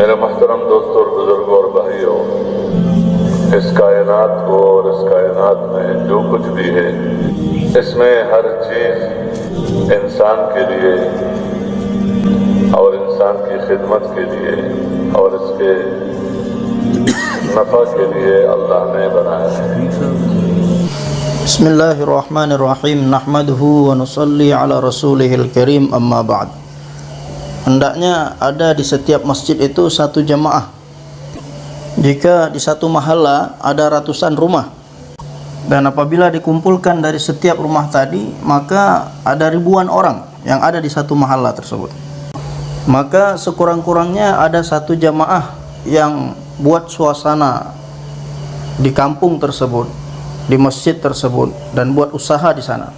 मेरे मोहतरम दोस्तों और बुजुर्गों और भाइयों, इस कायनात को और इस कायनात में जो कुछ भी है, इसमें हर चीज इंसान के लिए और इंसान की खिदमत के लिए और इसके नफा के लिए अल्लाह ने बनाया है। Bismillahirrahmanirrahim. Nahmaduhu wa nusalli ala rasulihil karim, amma ba'd. Hendaknya ada di setiap masjid itu satu jamaah. Jika di satu mahalla ada ratusan rumah, dan apabila dikumpulkan dari setiap rumah tadi, maka ada ribuan orang yang ada di satu mahalla tersebut. Maka sekurang-kurangnya ada satu jamaah yang buat suasana di kampung tersebut, di masjid tersebut, dan buat usaha di sana.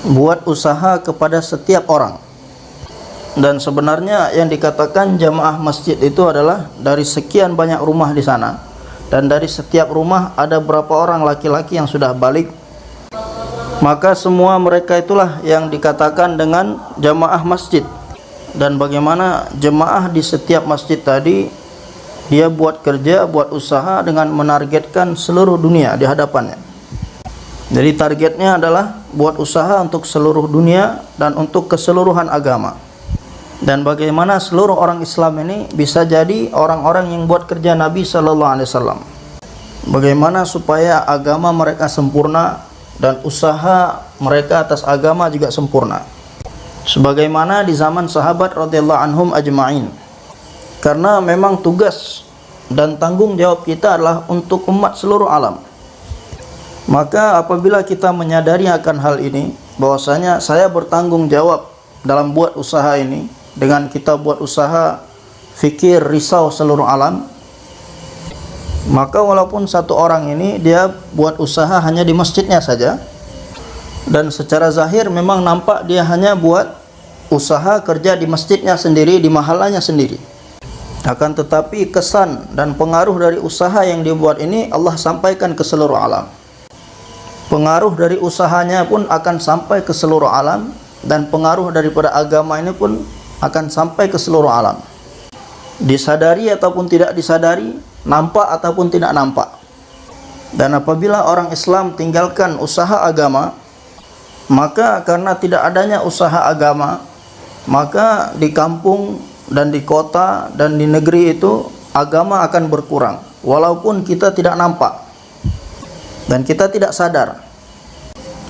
Buat usaha kepada setiap orang. Dan sebenarnya yang dikatakan jamaah masjid itu adalah dari sekian banyak rumah di sana, dan dari setiap rumah ada berapa orang laki-laki yang sudah balik, maka semua mereka itulah yang dikatakan dengan jamaah masjid. Dan bagaimana jemaah di setiap masjid tadi, dia buat kerja, buat usaha dengan menargetkan seluruh dunia di hadapannya. Jadi targetnya adalah buat usaha untuk seluruh dunia dan untuk keseluruhan agama. Dan bagaimana seluruh orang Islam ini bisa jadi orang-orang yang buat kerja Nabi Sallallahu Alaihi Wasallam. Bagaimana supaya agama mereka sempurna dan usaha mereka atas agama juga sempurna. Sebagaimana di zaman sahabat radhiyallahu anhum ajma'in. Karena memang tugas dan tanggung jawab kita adalah untuk umat seluruh alam. Maka apabila kita menyadari akan hal ini, bahwasanya saya bertanggung jawab dalam buat usaha ini, dengan kita buat usaha fikir risau seluruh alam, maka walaupun satu orang ini dia buat usaha hanya di masjidnya saja, dan secara zahir memang nampak dia hanya buat usaha kerja di masjidnya sendiri, di mahallanya sendiri. Akan tetapi kesan dan pengaruh dari usaha yang dibuat ini Allah sampaikan ke seluruh alam. Pengaruh dari usahanya pun akan sampai ke seluruh alam, dan pengaruh daripada agama ini pun akan sampai ke seluruh alam. Disadari ataupun tidak disadari, nampak ataupun tidak nampak. Dan apabila orang Islam tinggalkan usaha agama, maka karena tidak adanya usaha agama, maka di kampung dan di kota dan di negeri itu agama akan berkurang, walaupun kita tidak nampak dan kita tidak sadar.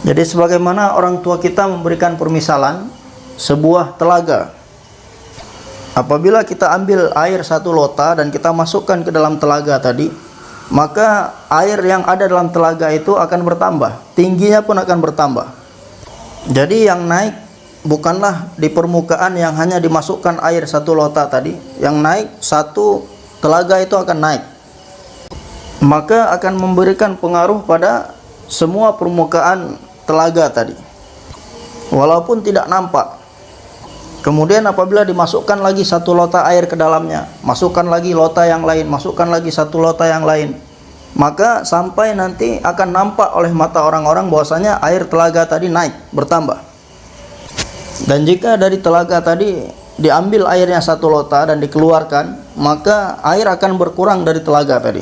Jadi sebagaimana orang tua kita memberikan permisalan sebuah telaga. Apabila kita ambil air satu lota dan kita masukkan ke dalam telaga tadi, maka air yang ada dalam telaga itu akan bertambah, tingginya pun akan bertambah. Jadi yang naik bukanlah di permukaan yang hanya dimasukkan air satu lota tadi, yang naik satu telaga itu akan naik, maka akan memberikan pengaruh pada semua permukaan telaga tadi, walaupun tidak nampak. Kemudian apabila dimasukkan lagi satu lota air ke dalamnya, masukkan lagi lota yang lain, masukkan lagi satu lota yang lain, maka sampai nanti akan nampak oleh mata orang-orang bahwasanya air telaga tadi naik, bertambah. Dan jika dari telaga tadi diambil airnya satu lota dan dikeluarkan, maka air akan berkurang dari telaga tadi,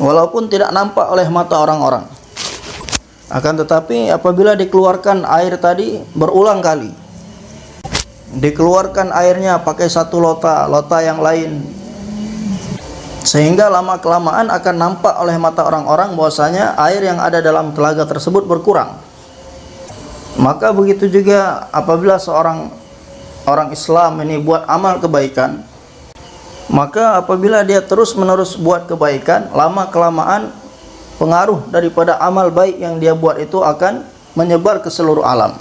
walaupun tidak nampak oleh mata orang-orang. Akan tetapi apabila dikeluarkan air tadi berulang kali, dikeluarkan airnya pakai satu lota, lota yang lain, sehingga lama-kelamaan akan nampak oleh mata orang-orang bahwasanya air yang ada dalam telaga tersebut berkurang. Maka begitu juga apabila seorang orang Islam ini buat amal kebaikan, maka apabila dia terus-menerus buat kebaikan, lama-kelamaan pengaruh daripada amal baik yang dia buat itu akan menyebar ke seluruh alam.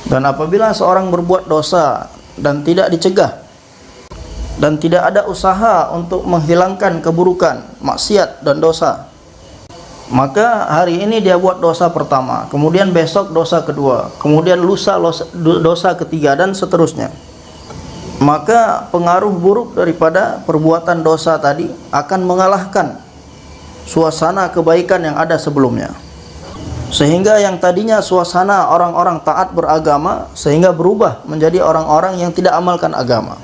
Dan apabila seorang berbuat dosa dan tidak dicegah, dan tidak ada usaha untuk menghilangkan keburukan, maksiat dan dosa, maka hari ini dia buat dosa pertama, kemudian besok dosa kedua, kemudian lusa dosa ketiga, dan seterusnya. Maka pengaruh buruk daripada perbuatan dosa tadi akan mengalahkan suasana kebaikan yang ada sebelumnya. Sehingga yang tadinya suasana orang-orang taat beragama, sehingga berubah menjadi orang-orang yang tidak amalkan agama.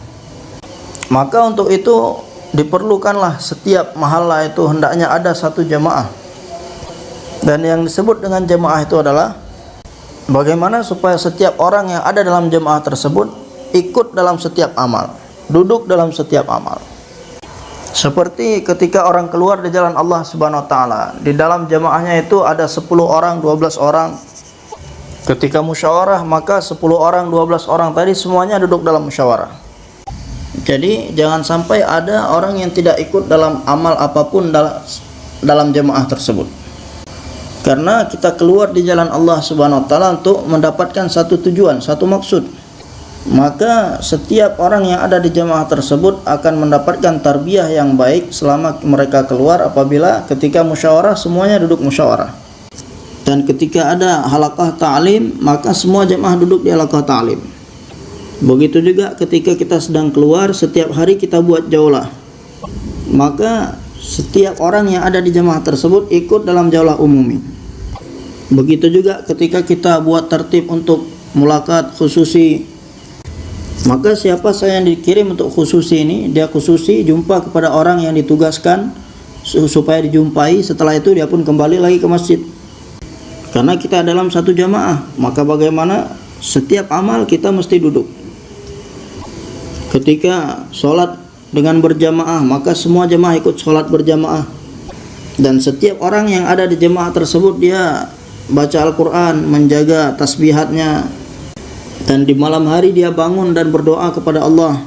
Maka untuk itu diperlukanlah setiap mahalla itu hendaknya ada satu jamaah. Dan yang disebut dengan jamaah itu adalah bagaimana supaya setiap orang yang ada dalam jamaah tersebut ikut dalam setiap amal, duduk dalam setiap amal. Seperti ketika orang keluar di jalan Allah Subhanahu wa taala, di dalam jamaahnya itu ada 10 orang, 12 orang. Ketika musyawarah, maka 10 orang, 12 orang tadi semuanya duduk dalam musyawarah. Jadi jangan sampai ada orang yang tidak ikut dalam amal apapun dalam jamaah tersebut. Karena kita keluar di jalan Allah Subhanahu wa taala untuk mendapatkan satu tujuan, satu maksud. Maka setiap orang yang ada di jamaah tersebut akan mendapatkan tarbiyah yang baik selama mereka keluar apabila ketika musyawarah semuanya duduk musyawarah. Dan ketika ada halaqah ta'lim, maka semua jamaah duduk di halaqah ta'lim. Begitu juga ketika kita sedang keluar, setiap hari kita buat jaulah. Maka setiap orang yang ada di jamaah tersebut ikut dalam jaulah umumi. Begitu juga ketika kita buat tertib untuk mulakat khususi, maka siapa saya yang dikirim untuk khususi ini, dia khususi jumpa kepada orang yang ditugaskan supaya dijumpai. Setelah itu dia pun kembali lagi ke masjid. Karena kita dalam satu jamaah, maka bagaimana setiap amal kita mesti duduk. Ketika sholat dengan berjamaah, maka semua jamaah ikut sholat berjamaah. Dan setiap orang yang ada di jamaah tersebut dia baca Al-Quran, menjaga tasbihatnya, dan di malam hari dia bangun dan berdoa kepada Allah.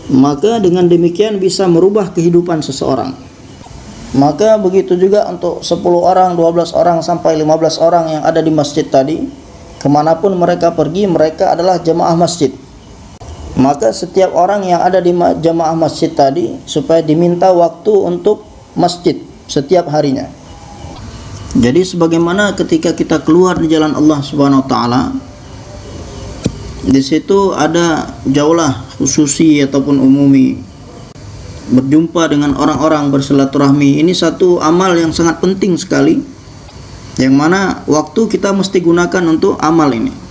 Maka dengan demikian bisa merubah kehidupan seseorang. Maka begitu juga untuk 10 orang, 12 orang sampai 15 orang yang ada di masjid tadi, kemanapun mereka pergi, mereka adalah jamaah masjid. Maka setiap orang yang ada di jamaah masjid tadi supaya diminta waktu untuk masjid setiap harinya. Jadi sebagaimana ketika kita keluar di jalan Allah Subhanahu wa taala, di situ ada jaulah khususi ataupun umumi, berjumpa dengan orang-orang, bersilaturahmi. Ini satu amal yang sangat penting sekali, yang mana waktu kita mesti gunakan untuk amal ini.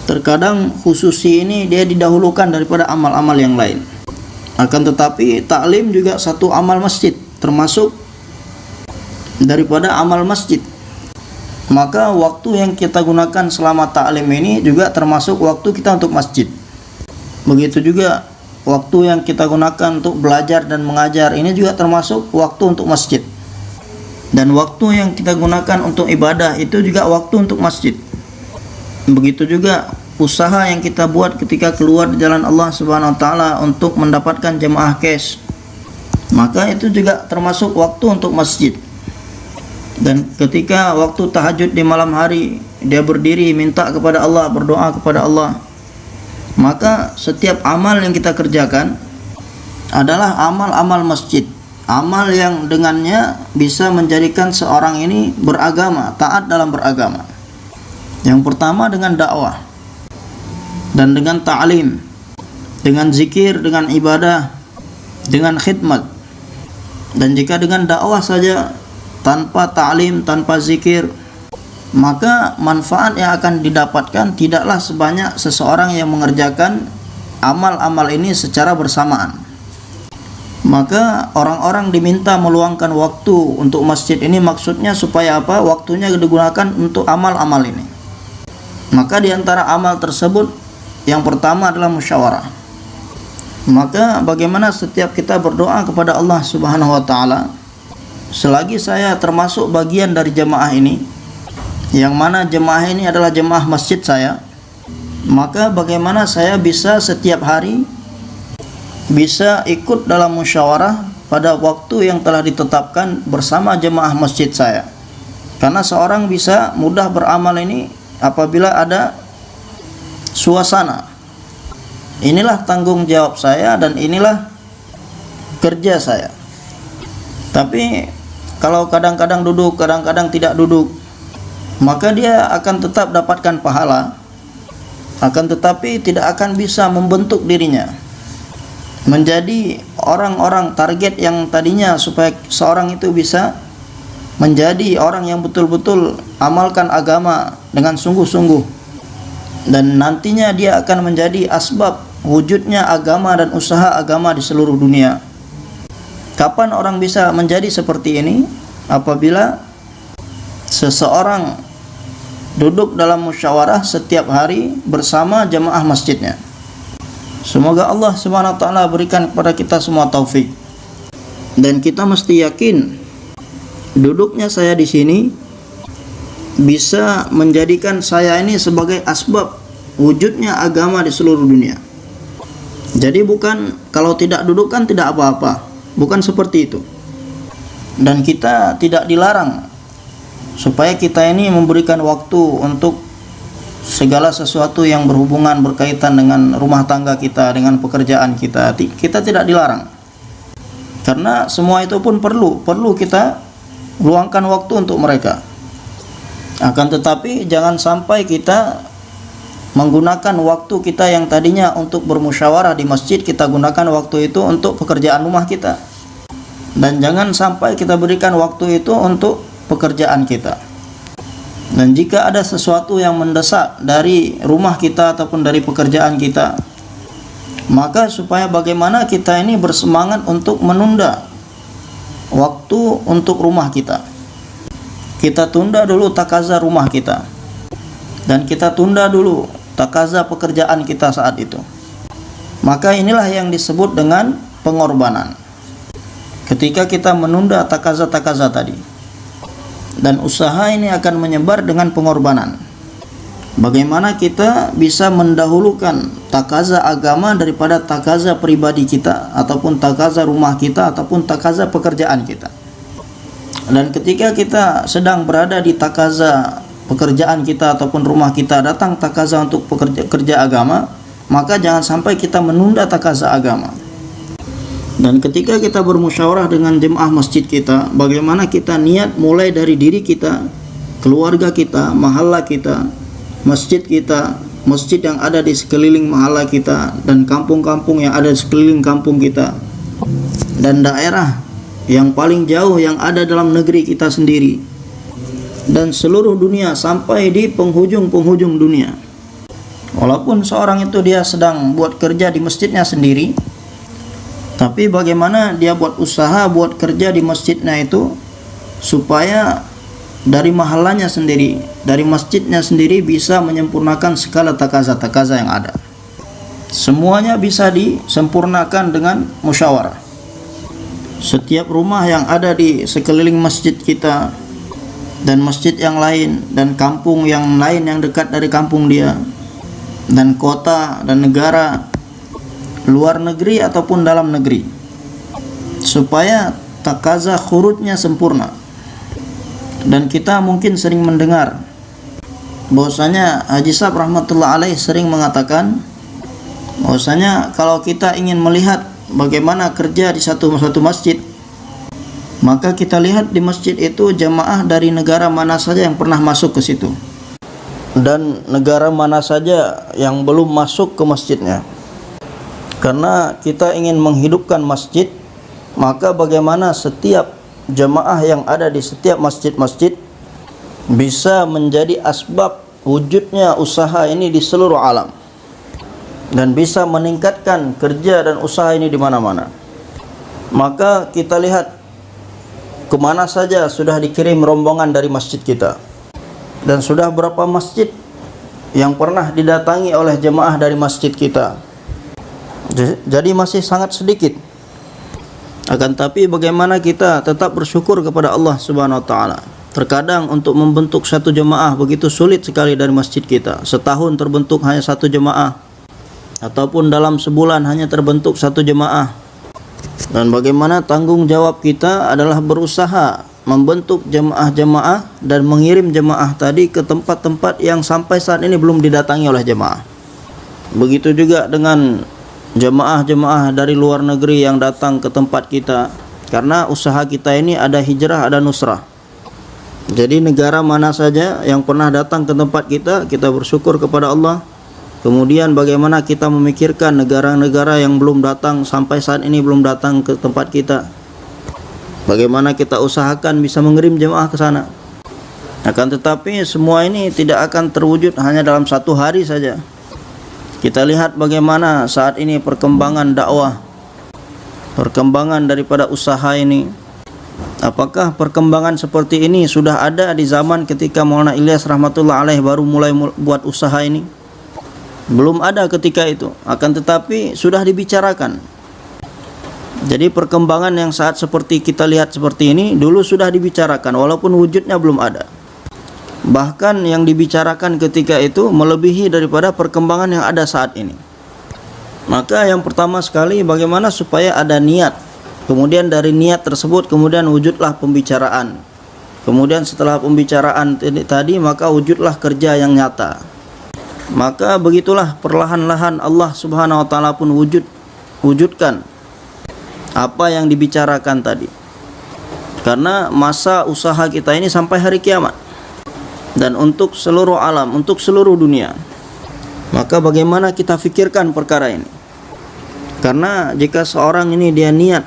Terkadang khususi ini dia didahulukan daripada amal-amal yang lain. Akan tetapi taklim juga satu amal masjid, termasuk daripada amal masjid. Maka waktu yang kita gunakan selama taklim ini juga termasuk waktu kita untuk masjid. Begitu juga waktu yang kita gunakan untuk belajar dan mengajar, ini juga termasuk waktu untuk masjid. Dan waktu yang kita gunakan untuk ibadah itu juga waktu untuk masjid. Begitu juga usaha yang kita buat ketika keluar di jalan Allah Subhanahu wa taala untuk mendapatkan jemaah cash, maka itu juga termasuk waktu untuk masjid. Dan ketika waktu tahajud di malam hari, dia berdiri minta kepada Allah, berdoa kepada Allah, maka setiap amal yang kita kerjakan adalah amal-amal masjid, amal yang dengannya bisa menjadikan seorang ini beragama, taat dalam beragama. Yang pertama dengan dakwah dan dengan ta'lim, dengan zikir, dengan ibadah, dengan khidmat. Dan jika dengan dakwah saja tanpa ta'lim, tanpa zikir, maka manfaat yang akan didapatkan tidaklah sebanyak seseorang yang mengerjakan amal-amal ini secara bersamaan. Maka orang-orang diminta meluangkan waktu untuk masjid ini, maksudnya supaya apa? Waktunya digunakan untuk amal-amal ini. Maka di antara amal tersebut yang pertama adalah musyawarah. Maka bagaimana setiap kita berdoa kepada Allah Subhanahu wa taala, selagi saya termasuk bagian dari jemaah ini, yang mana jemaah ini adalah jemaah masjid saya, maka bagaimana saya bisa setiap hari bisa ikut dalam musyawarah pada waktu yang telah ditetapkan bersama jemaah masjid saya. Karena seorang bisa mudah beramal ini apabila ada suasana. Inilah tanggung jawab saya dan inilah kerja saya. Tapi kalau kadang-kadang duduk, kadang-kadang tidak duduk, maka dia akan tetap dapatkan pahala, akan tetapi tidak akan bisa membentuk dirinya menjadi orang-orang target yang tadinya supaya seorang itu bisa menjadi orang yang betul-betul amalkan agama dengan sungguh-sungguh, dan nantinya dia akan menjadi asbab wujudnya agama dan usaha agama di seluruh dunia. Kapan orang bisa menjadi seperti ini? Apabila seseorang duduk dalam musyawarah setiap hari bersama jemaah masjidnya. Semoga Allah Subhanahu wa taala berikan kepada kita semua taufik. Dan kita mesti yakin duduknya saya di sini bisa menjadikan saya ini sebagai asbab wujudnya agama di seluruh dunia. Jadi bukan kalau tidak duduk kan tidak apa-apa, bukan seperti itu. Dan kita tidak dilarang supaya kita ini memberikan waktu untuk segala sesuatu yang berhubungan berkaitan dengan rumah tangga kita, dengan pekerjaan kita. Kita tidak dilarang, karena semua itu pun perlu kita luangkan waktu untuk mereka. Akan tetapi jangan sampai kita menggunakan waktu kita yang tadinya untuk bermusyawarah di masjid, kita gunakan waktu itu untuk pekerjaan rumah kita. Dan jangan sampai kita berikan waktu itu untuk pekerjaan kita. Dan jika ada sesuatu yang mendesak dari rumah kita ataupun dari pekerjaan kita, maka supaya bagaimana kita ini bersemangat untuk menunda waktu untuk rumah kita. Kita tunda dulu takaza rumah kita, dan kita tunda dulu takaza pekerjaan kita saat itu. Maka inilah yang disebut dengan pengorbanan. Ketika kita menunda takaza-takaza tadi, dan usaha ini akan menyebar dengan pengorbanan. Bagaimana kita bisa mendahulukan takaza agama daripada takaza pribadi kita, ataupun takaza rumah kita, ataupun takaza pekerjaan kita. Dan ketika kita sedang berada di takaza pekerjaan kita ataupun rumah kita, datang takaza untuk kerja agama, maka jangan sampai kita menunda takaza agama. Dan ketika kita bermusyawarah dengan jemaah masjid kita, bagaimana kita niat mulai dari diri kita, keluarga kita, mahalla kita, masjid kita, masjid yang ada di sekeliling mahalla kita, dan kampung-kampung yang ada di sekeliling kampung kita, dan daerah yang paling jauh yang ada dalam negeri kita sendiri, dan seluruh dunia sampai di penghujung-penghujung dunia. Walaupun seorang itu dia sedang buat kerja di masjidnya sendiri, tapi bagaimana dia buat usaha, buat kerja di masjidnya itu supaya dari mahallanya sendiri, dari masjidnya sendiri bisa menyempurnakan segala takaza-takaza yang ada. Semuanya bisa disempurnakan dengan musyawarah. Setiap rumah yang ada di sekeliling masjid kita, dan masjid yang lain, dan kampung yang lain yang dekat dari kampung dia, dan kota dan negara, luar negeri ataupun dalam negeri, supaya takaza khurutnya sempurna. Dan kita mungkin sering mendengar bahwasanya Haji Sahab rahmatullah alaih sering mengatakan bahwasanya kalau kita ingin melihat bagaimana kerja di satu masjid, maka kita lihat di masjid itu jamaah dari negara mana saja yang pernah masuk ke situ, dan negara mana saja yang belum masuk ke masjidnya. Karena kita ingin menghidupkan masjid, maka bagaimana setiap jemaah yang ada di setiap masjid-masjid bisa menjadi asbab wujudnya usaha ini di seluruh alam, dan bisa meningkatkan kerja dan usaha ini di mana-mana. Maka kita lihat kemana saja sudah dikirim rombongan dari masjid kita, dan sudah berapa masjid yang pernah didatangi oleh jemaah dari masjid kita. Jadi masih sangat sedikit. Akan tapi bagaimana kita tetap bersyukur kepada Allah Subhanahu wa taala. Terkadang untuk membentuk satu jemaah begitu sulit sekali dari masjid kita. Setahun terbentuk hanya satu jemaah, ataupun dalam sebulan hanya terbentuk satu jemaah. Dan bagaimana tanggung jawab kita adalah berusaha membentuk jemaah-jemaah dan mengirim jemaah tadi ke tempat-tempat yang sampai saat ini belum didatangi oleh jemaah. Begitu juga dengan jemaah-jemaah dari luar negeri yang datang ke tempat kita, karena usaha kita ini ada hijrah, ada nusrah. Jadi negara mana saja yang pernah datang ke tempat kita, kita bersyukur kepada Allah. Kemudian bagaimana kita memikirkan negara-negara yang belum datang, sampai saat ini belum datang ke tempat kita, bagaimana kita usahakan bisa mengirim jemaah ke sana. Akan tetapi semua ini tidak akan terwujud hanya dalam satu hari saja. Kita lihat bagaimana saat ini perkembangan dakwah, perkembangan daripada usaha ini. Apakah perkembangan seperti ini sudah ada di zaman ketika Maulana Ilyas rahmatullah alaih baru mulai buat usaha ini? Belum ada ketika itu, akan tetapi sudah dibicarakan. Jadi perkembangan yang saat seperti kita lihat seperti ini dulu sudah dibicarakan walaupun wujudnya belum ada. Bahkan yang dibicarakan ketika itu melebihi daripada perkembangan yang ada saat ini. Maka yang pertama sekali bagaimana supaya ada niat. Kemudian dari niat tersebut kemudian wujudlah pembicaraan. Kemudian setelah pembicaraan tadi maka wujudlah kerja yang nyata. Maka begitulah perlahan-lahan Allah Subhanahu wa taala pun wujudkan apa yang dibicarakan tadi. Karena masa usaha kita ini sampai hari kiamat. Dan untuk seluruh alam, untuk seluruh dunia. Maka bagaimana kita fikirkan perkara ini? Karena jika seorang ini dia niat,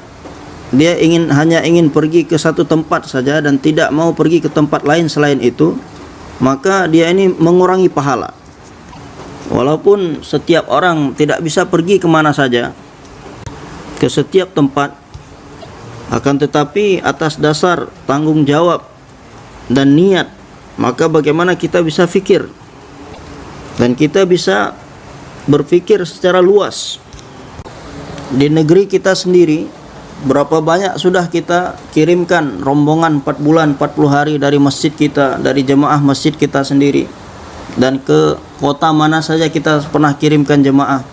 dia hanya ingin pergi ke satu tempat saja dan tidak mau pergi ke tempat lain selain itu, maka dia ini mengurangi pahala. Walaupun setiap orang tidak bisa pergi kemana saja, ke setiap tempat, akan tetapi atas dasar tanggung jawab dan niat, maka bagaimana kita bisa fikir dan kita bisa berpikir secara luas. Di negeri kita sendiri, berapa banyak sudah kita kirimkan rombongan 4 bulan 40 hari dari masjid kita, dari jemaah masjid kita sendiri, dan ke kota mana saja kita pernah kirimkan jemaah,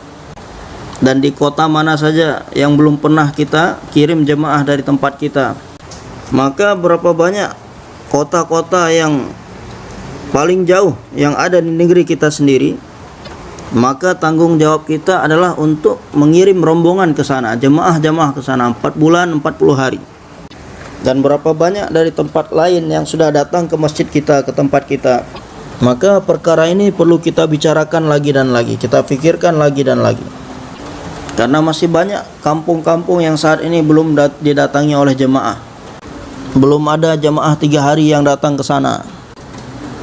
dan di kota mana saja yang belum pernah kita kirim jemaah dari tempat kita. Maka berapa banyak kota-kota yang paling jauh yang ada di negeri kita sendiri, maka tanggung jawab kita adalah untuk mengirim rombongan ke sana, jemaah-jemaah ke sana 4 bulan 40 hari. Dan berapa banyak dari tempat lain yang sudah datang ke masjid kita, ke tempat kita. Maka perkara ini perlu kita bicarakan lagi dan lagi, kita fikirkan lagi dan lagi. Karena masih banyak kampung-kampung yang saat ini belum didatangi oleh jemaah. Belum ada jemaah 3 hari yang datang ke sana.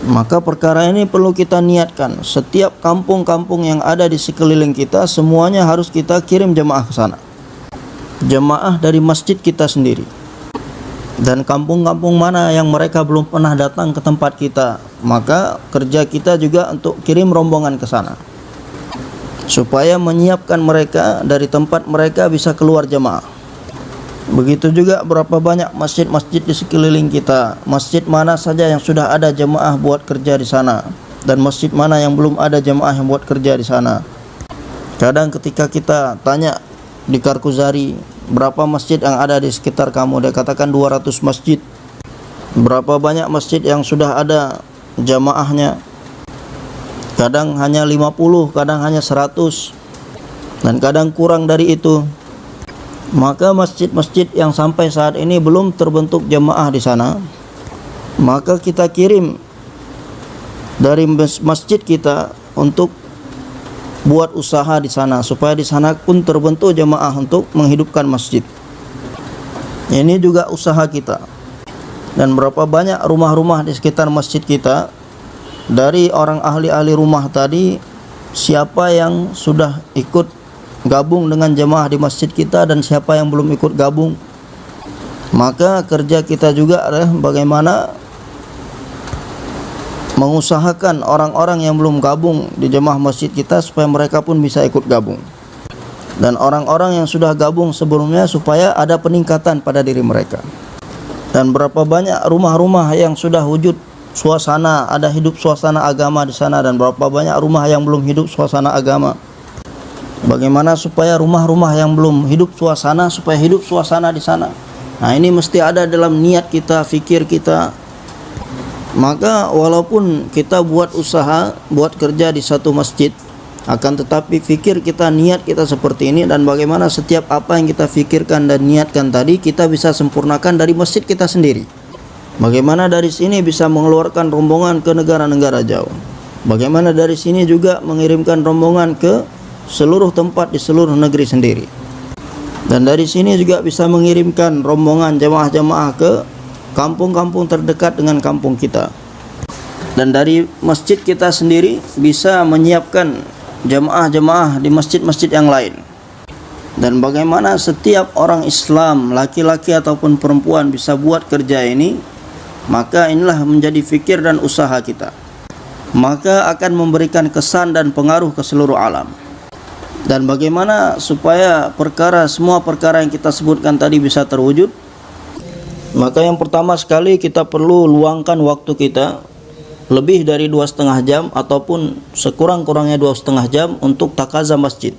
Maka perkara ini perlu kita niatkan. Setiap kampung-kampung yang ada di sekeliling kita, semuanya harus kita kirim jemaah ke sana. Jemaah dari masjid kita sendiri. Dan kampung-kampung mana yang mereka belum pernah datang ke tempat kita, maka kerja kita juga untuk kirim rombongan ke sana. Supaya menyiapkan mereka dari tempat mereka bisa keluar jemaah. Begitu juga berapa banyak masjid-masjid di sekeliling kita. Masjid mana saja yang sudah ada jemaah buat kerja di sana, dan masjid mana yang belum ada jemaah yang buat kerja di sana. Kadang ketika kita tanya di Karkuzari, berapa masjid yang ada di sekitar kamu, dia katakan 200 masjid. Berapa banyak masjid yang sudah ada jemaahnya? Kadang hanya 50, kadang hanya 100, dan kadang kurang dari itu. Maka masjid-masjid yang sampai saat ini belum terbentuk jemaah di sana, maka kita kirim dari masjid kita untuk buat usaha di sana, supaya di sana pun terbentuk jemaah untuk menghidupkan masjid. Ini juga usaha kita. Dan berapa banyak rumah-rumah di sekitar masjid kita, dari orang ahli-ahli rumah tadi, siapa yang sudah ikut gabung dengan jemaah di masjid kita dan siapa yang belum ikut gabung. Maka kerja kita juga adalah bagaimana mengusahakan orang-orang yang belum gabung di jemaah masjid kita supaya mereka pun bisa ikut gabung, dan orang-orang yang sudah gabung sebelumnya supaya ada peningkatan pada diri mereka. Dan berapa banyak rumah-rumah yang sudah wujud suasana, ada hidup suasana agama di sana, dan berapa banyak rumah yang belum hidup suasana agama. Bagaimana supaya rumah-rumah yang belum hidup suasana, supaya hidup suasana di sana. Nah, ini mesti ada dalam niat kita, fikir kita. Maka walaupun kita buat usaha, buat kerja di satu masjid, akan tetapi fikir kita, niat kita seperti ini, dan bagaimana setiap apa yang kita fikirkan dan niatkan tadi kita bisa sempurnakan dari masjid kita sendiri. Bagaimana dari sini bisa mengeluarkan rombongan ke negara-negara jauh. Bagaimana dari sini juga mengirimkan rombongan ke seluruh tempat di seluruh negeri sendiri. Dan dari sini juga bisa mengirimkan rombongan jemaah-jemaah ke kampung-kampung terdekat dengan kampung kita. Dan dari masjid kita sendiri bisa menyiapkan jemaah-jemaah di masjid-masjid yang lain. Dan bagaimana setiap orang Islam, laki-laki ataupun perempuan bisa buat kerja ini, maka inilah menjadi fikir dan usaha kita. Maka akan memberikan kesan dan pengaruh ke seluruh alam. Dan bagaimana supaya semua perkara yang kita sebutkan tadi bisa terwujud? Maka yang pertama sekali kita perlu luangkan waktu kita lebih dari 2,5 jam ataupun sekurang-kurangnya 2,5 jam untuk takaza masjid.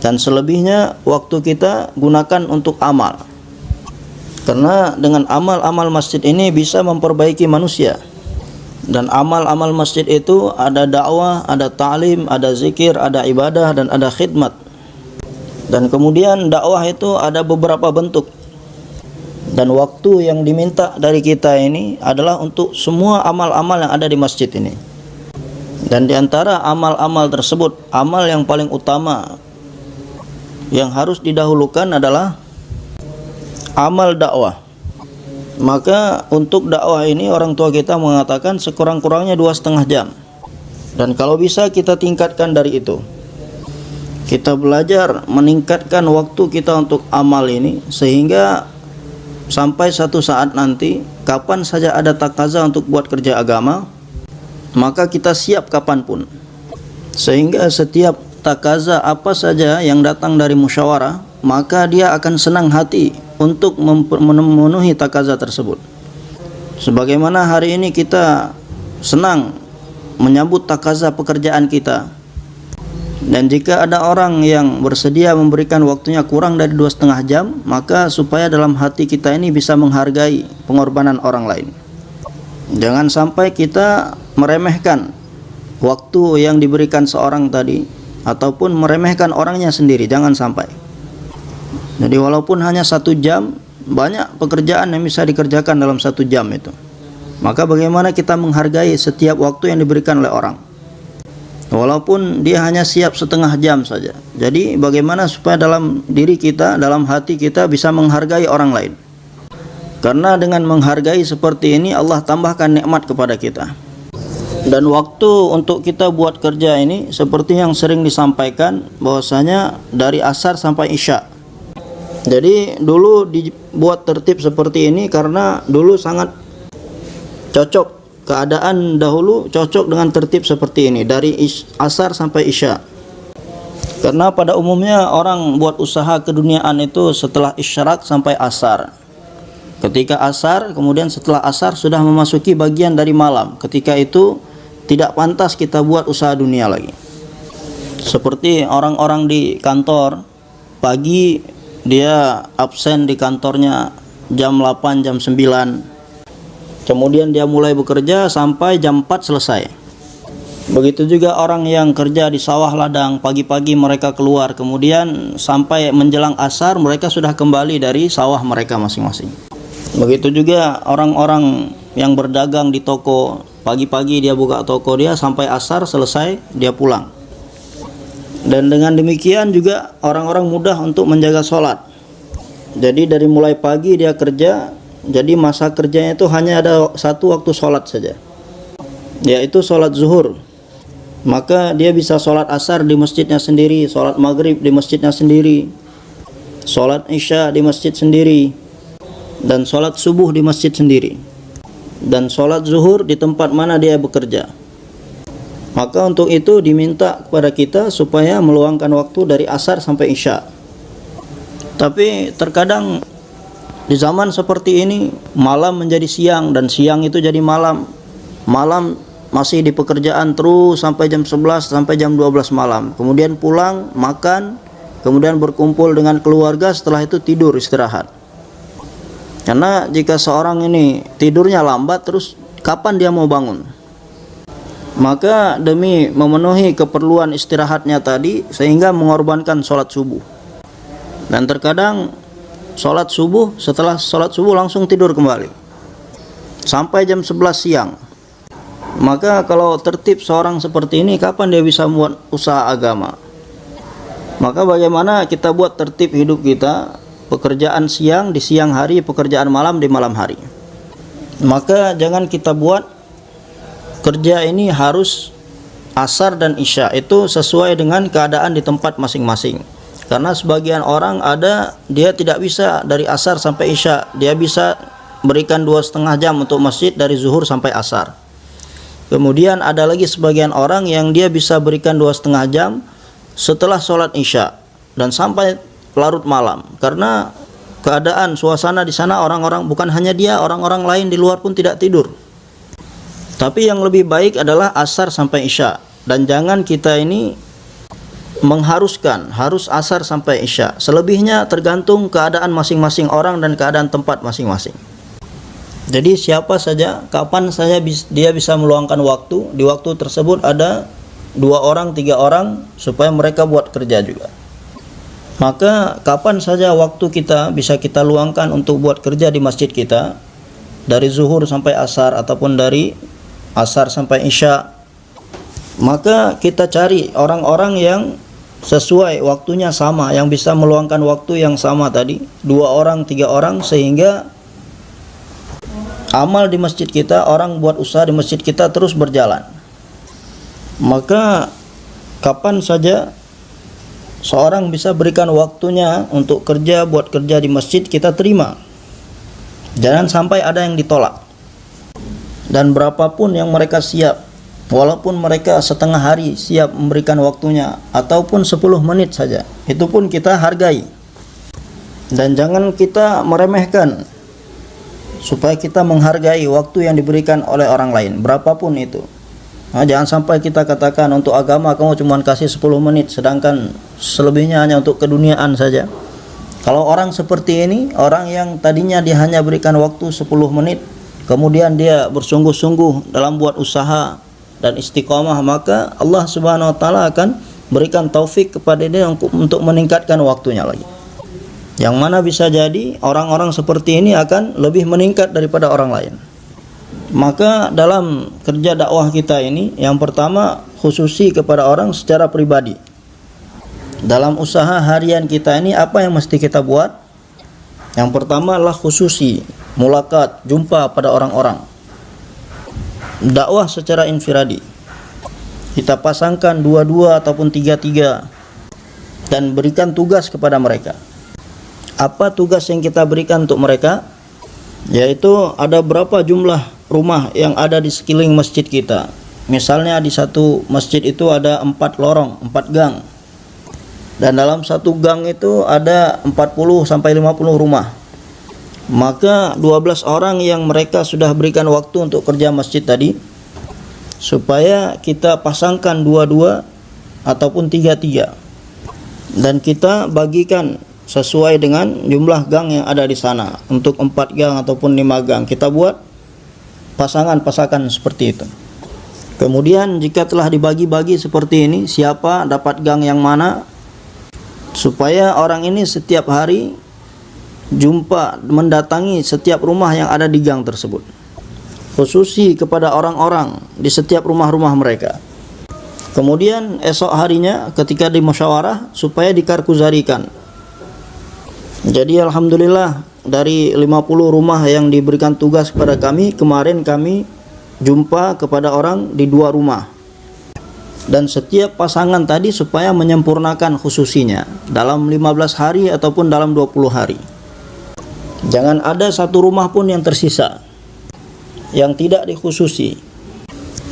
Dan selebihnya waktu kita gunakan untuk amal. Karena dengan amal-amal masjid ini bisa memperbaiki manusia. Dan amal-amal masjid itu ada dakwah, ada ta'lim, ada zikir, ada ibadah, dan ada khidmat. Dan kemudian dakwah itu ada beberapa bentuk. Dan waktu yang diminta dari kita ini adalah untuk semua amal-amal yang ada di masjid ini. Dan di antara amal-amal tersebut, amal yang paling utama yang harus didahulukan adalah amal dakwah. Maka untuk dakwah ini orang tua kita mengatakan sekurang-kurangnya 2,5 jam. Dan kalau bisa kita tingkatkan dari itu. Kita belajar meningkatkan waktu kita untuk amal ini sehingga sampai satu saat nanti kapan saja ada takaza untuk buat kerja agama, maka kita siap kapanpun. Sehingga setiap takaza apa saja yang datang dari musyawarah, maka dia akan senang hati untuk memenuhi takaza tersebut. Sebagaimana hari ini kita senang menyambut takaza pekerjaan kita. Dan jika ada orang yang bersedia memberikan waktunya kurang dari 2,5 jam, maka supaya dalam hati kita ini bisa menghargai pengorbanan orang lain. Jangan sampai kita meremehkan waktu yang diberikan seorang tadi, ataupun meremehkan orangnya sendiri, jangan sampai. Jadi walaupun hanya 1 jam, banyak pekerjaan yang bisa dikerjakan dalam 1 jam itu. Maka bagaimana kita menghargai setiap waktu yang diberikan oleh orang, walaupun dia hanya siap setengah jam saja. Jadi bagaimana supaya dalam diri kita, dalam hati kita bisa menghargai orang lain. Karena dengan menghargai seperti ini Allah tambahkan nikmat kepada kita. Dan waktu untuk kita buat kerja ini seperti yang sering disampaikan, bahwasanya dari asar sampai isya. Jadi dulu dibuat tertib seperti ini karena dulu sangat cocok, keadaan dahulu cocok dengan tertib seperti ini, dari asar sampai isya. Karena pada umumnya orang buat usaha keduniaan itu setelah isyarak sampai asar. Ketika asar, kemudian setelah asar sudah memasuki bagian dari malam. Ketika itu tidak pantas kita buat usaha dunia lagi. Seperti orang-orang di kantor, pagi dia absen di kantornya jam 8, jam 9. Kemudian dia mulai bekerja sampai jam 4 selesai. Begitu juga orang yang kerja di sawah ladang, pagi-pagi mereka keluar, kemudian sampai menjelang asar mereka sudah kembali dari sawah mereka masing-masing. Begitu juga orang-orang yang berdagang di toko, pagi-pagi dia buka toko dia sampai asar selesai dia pulang. Dan dengan demikian juga orang-orang mudah untuk menjaga sholat. Jadi dari mulai pagi dia kerja, jadi masa kerjanya itu hanya ada satu waktu sholat saja, yaitu sholat zuhur. Maka dia bisa sholat asar di masjidnya sendiri, sholat maghrib di masjidnya sendiri, sholat isya di masjid sendiri, dan sholat subuh di masjid sendiri, dan sholat zuhur di tempat mana dia bekerja. Maka untuk itu diminta kepada kita supaya meluangkan waktu dari asar sampai isya. Tapi terkadang di zaman seperti ini malam menjadi siang dan siang itu jadi malam. Malam masih di pekerjaan terus sampai jam 11 sampai jam 12 malam. Kemudian pulang, makan, kemudian berkumpul dengan keluarga, setelah itu tidur istirahat. Karena jika seorang ini tidurnya lambat, terus kapan dia mau bangun? Maka demi memenuhi keperluan istirahatnya tadi, sehingga mengorbankan sholat subuh. Dan terkadang sholat subuh, setelah sholat subuh langsung tidur kembali sampai jam 11 siang. Maka kalau tertib seorang seperti ini, kapan dia bisa membuat usaha agama? Maka bagaimana kita buat tertib hidup kita? Pekerjaan siang di siang hari, pekerjaan malam di malam hari. Maka jangan kita buat kerja ini harus asar dan isya itu sesuai dengan keadaan di tempat masing-masing. Karena sebagian orang ada dia tidak bisa dari asar sampai isya, dia bisa berikan 2,5 jam untuk masjid dari zuhur sampai asar. Kemudian ada lagi sebagian orang yang dia bisa berikan 2,5 jam setelah sholat isya dan sampai larut malam, karena keadaan suasana di sana orang-orang, bukan hanya dia, orang-orang lain di luar pun tidak tidur. Tapi yang lebih baik adalah asar sampai isya, dan jangan kita ini mengharuskan harus asar sampai isya. Selebihnya tergantung keadaan masing-masing orang dan keadaan tempat masing-masing. Jadi siapa saja, kapan saja dia bisa meluangkan waktu, di waktu tersebut ada 2 orang, 3 orang supaya mereka buat kerja juga. Maka kapan saja waktu kita bisa kita luangkan untuk buat kerja di masjid kita, dari zuhur sampai asar ataupun dari asar sampai isya, maka kita cari orang-orang yang sesuai waktunya sama, yang bisa meluangkan waktu yang sama tadi, 2 orang, 3 orang, sehingga amal di masjid kita, orang buat usaha di masjid kita terus berjalan. Maka kapan saja seorang bisa berikan waktunya untuk kerja, buat kerja di masjid, kita terima. Jangan sampai ada yang ditolak. Dan berapapun yang mereka siap, walaupun mereka setengah hari siap memberikan waktunya, ataupun 10 menit saja, itu pun kita hargai. Dan jangan kita meremehkan, supaya kita menghargai waktu yang diberikan oleh orang lain, berapapun itu. Nah, jangan sampai kita katakan untuk agama kamu cuma kasih 10 menit, sedangkan selebihnya hanya untuk keduniaan saja. Kalau orang seperti ini, orang yang tadinya dia hanya berikan waktu 10 menit, kemudian dia bersungguh-sungguh dalam buat usaha dan istiqomah, maka Allah Subhanahu wa taala akan berikan taufik kepada dia untuk meningkatkan waktunya lagi. Yang mana bisa jadi orang-orang seperti ini akan lebih meningkat daripada orang lain. Maka dalam kerja dakwah kita ini, yang pertama khususi kepada orang secara pribadi. Dalam usaha harian kita ini, apa yang mesti kita buat? Yang pertama adalah khususi, mulakat, jumpa pada orang-orang. Dakwah secara infiradi. Kita pasangkan 2-2 ataupun 3-3 dan berikan tugas kepada mereka. Apa tugas yang kita berikan untuk mereka? Yaitu ada berapa jumlah rumah yang ada di sekeliling masjid kita. Misalnya di satu masjid itu ada 4 lorong, 4 gang. Dan dalam satu gang itu ada 40 sampai 50 rumah. Maka 12 orang yang mereka sudah berikan waktu untuk kerja masjid tadi, supaya kita pasangkan 2-2 ataupun 3-3. Dan kita bagikan sesuai dengan jumlah gang yang ada di sana. Untuk 4 gang ataupun 5 gang, kita buat pasangan-pasangan seperti itu. Kemudian jika telah dibagi-bagi seperti ini, siapa dapat gang yang mana, supaya orang ini setiap hari jumpa, mendatangi setiap rumah yang ada di gang tersebut, khususi kepada orang-orang di setiap rumah-rumah mereka. Kemudian esok harinya ketika dimusyawarah, supaya dikarkuzarikan. Jadi alhamdulillah dari 50 rumah yang diberikan tugas kepada kami, kemarin kami jumpa kepada orang di 2 rumah. Dan setiap pasangan tadi supaya menyempurnakan khususinya dalam 15 hari ataupun dalam 20 hari. Jangan ada satu rumah pun yang tersisa yang tidak dikhususi.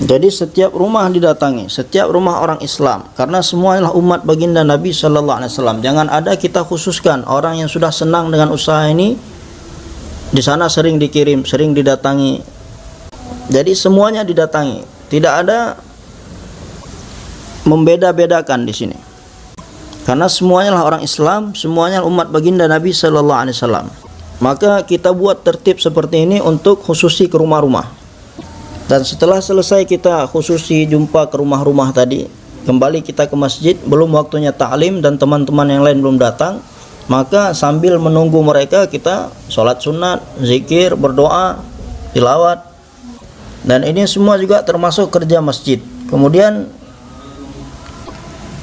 Jadi setiap rumah didatangi, setiap rumah orang Islam, karena semuanya umat baginda Nabi sallallahu alaihi wasallam. Jangan ada kita khususkan orang yang sudah senang dengan usaha ini, di sana sering dikirim, sering didatangi. Jadi semuanya didatangi, tidak ada membeda-bedakan di sini. Karena semuanya lah orang Islam, semuanya umat baginda Nabi sallallahu alaihi wasallam. Maka kita buat tertib seperti ini untuk khususi ke rumah-rumah. Dan setelah selesai kita khususi jumpa ke rumah-rumah tadi, kembali kita ke masjid, belum waktunya ta'lim dan teman-teman yang lain belum datang, maka sambil menunggu mereka kita sholat sunat, zikir, berdoa, tilawat. Dan ini semua juga termasuk kerja masjid. Kemudian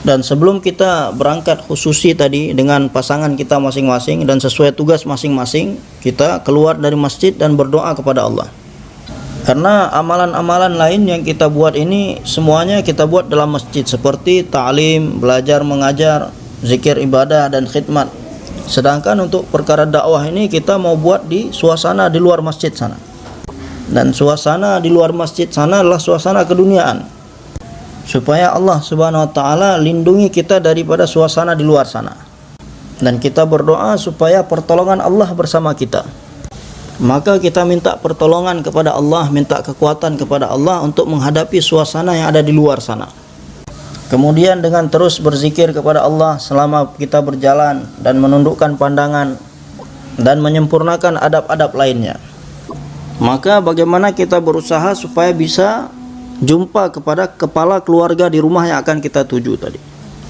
dan sebelum kita berangkat khususi tadi dengan pasangan kita masing-masing dan sesuai tugas masing-masing, kita keluar dari masjid dan berdoa kepada Allah. Karena amalan-amalan lain yang kita buat ini semuanya kita buat dalam masjid, seperti ta'lim, belajar mengajar, zikir ibadah dan khidmat. Sedangkan untuk perkara dakwah ini kita mau buat di suasana di luar masjid sana. Dan suasana di luar masjid sana adalah suasana keduniaan. Supaya Allah Subhanahu wa taala lindungi kita daripada suasana di luar sana. Dan kita berdoa supaya pertolongan Allah bersama kita. Maka kita minta pertolongan kepada Allah, minta kekuatan kepada Allah untuk menghadapi suasana yang ada di luar sana. Kemudian dengan terus berzikir kepada Allah selama kita berjalan dan menundukkan pandangan dan menyempurnakan adab-adab lainnya. Maka bagaimana kita berusaha supaya bisa jumpa kepada kepala keluarga di rumah yang akan kita tuju tadi.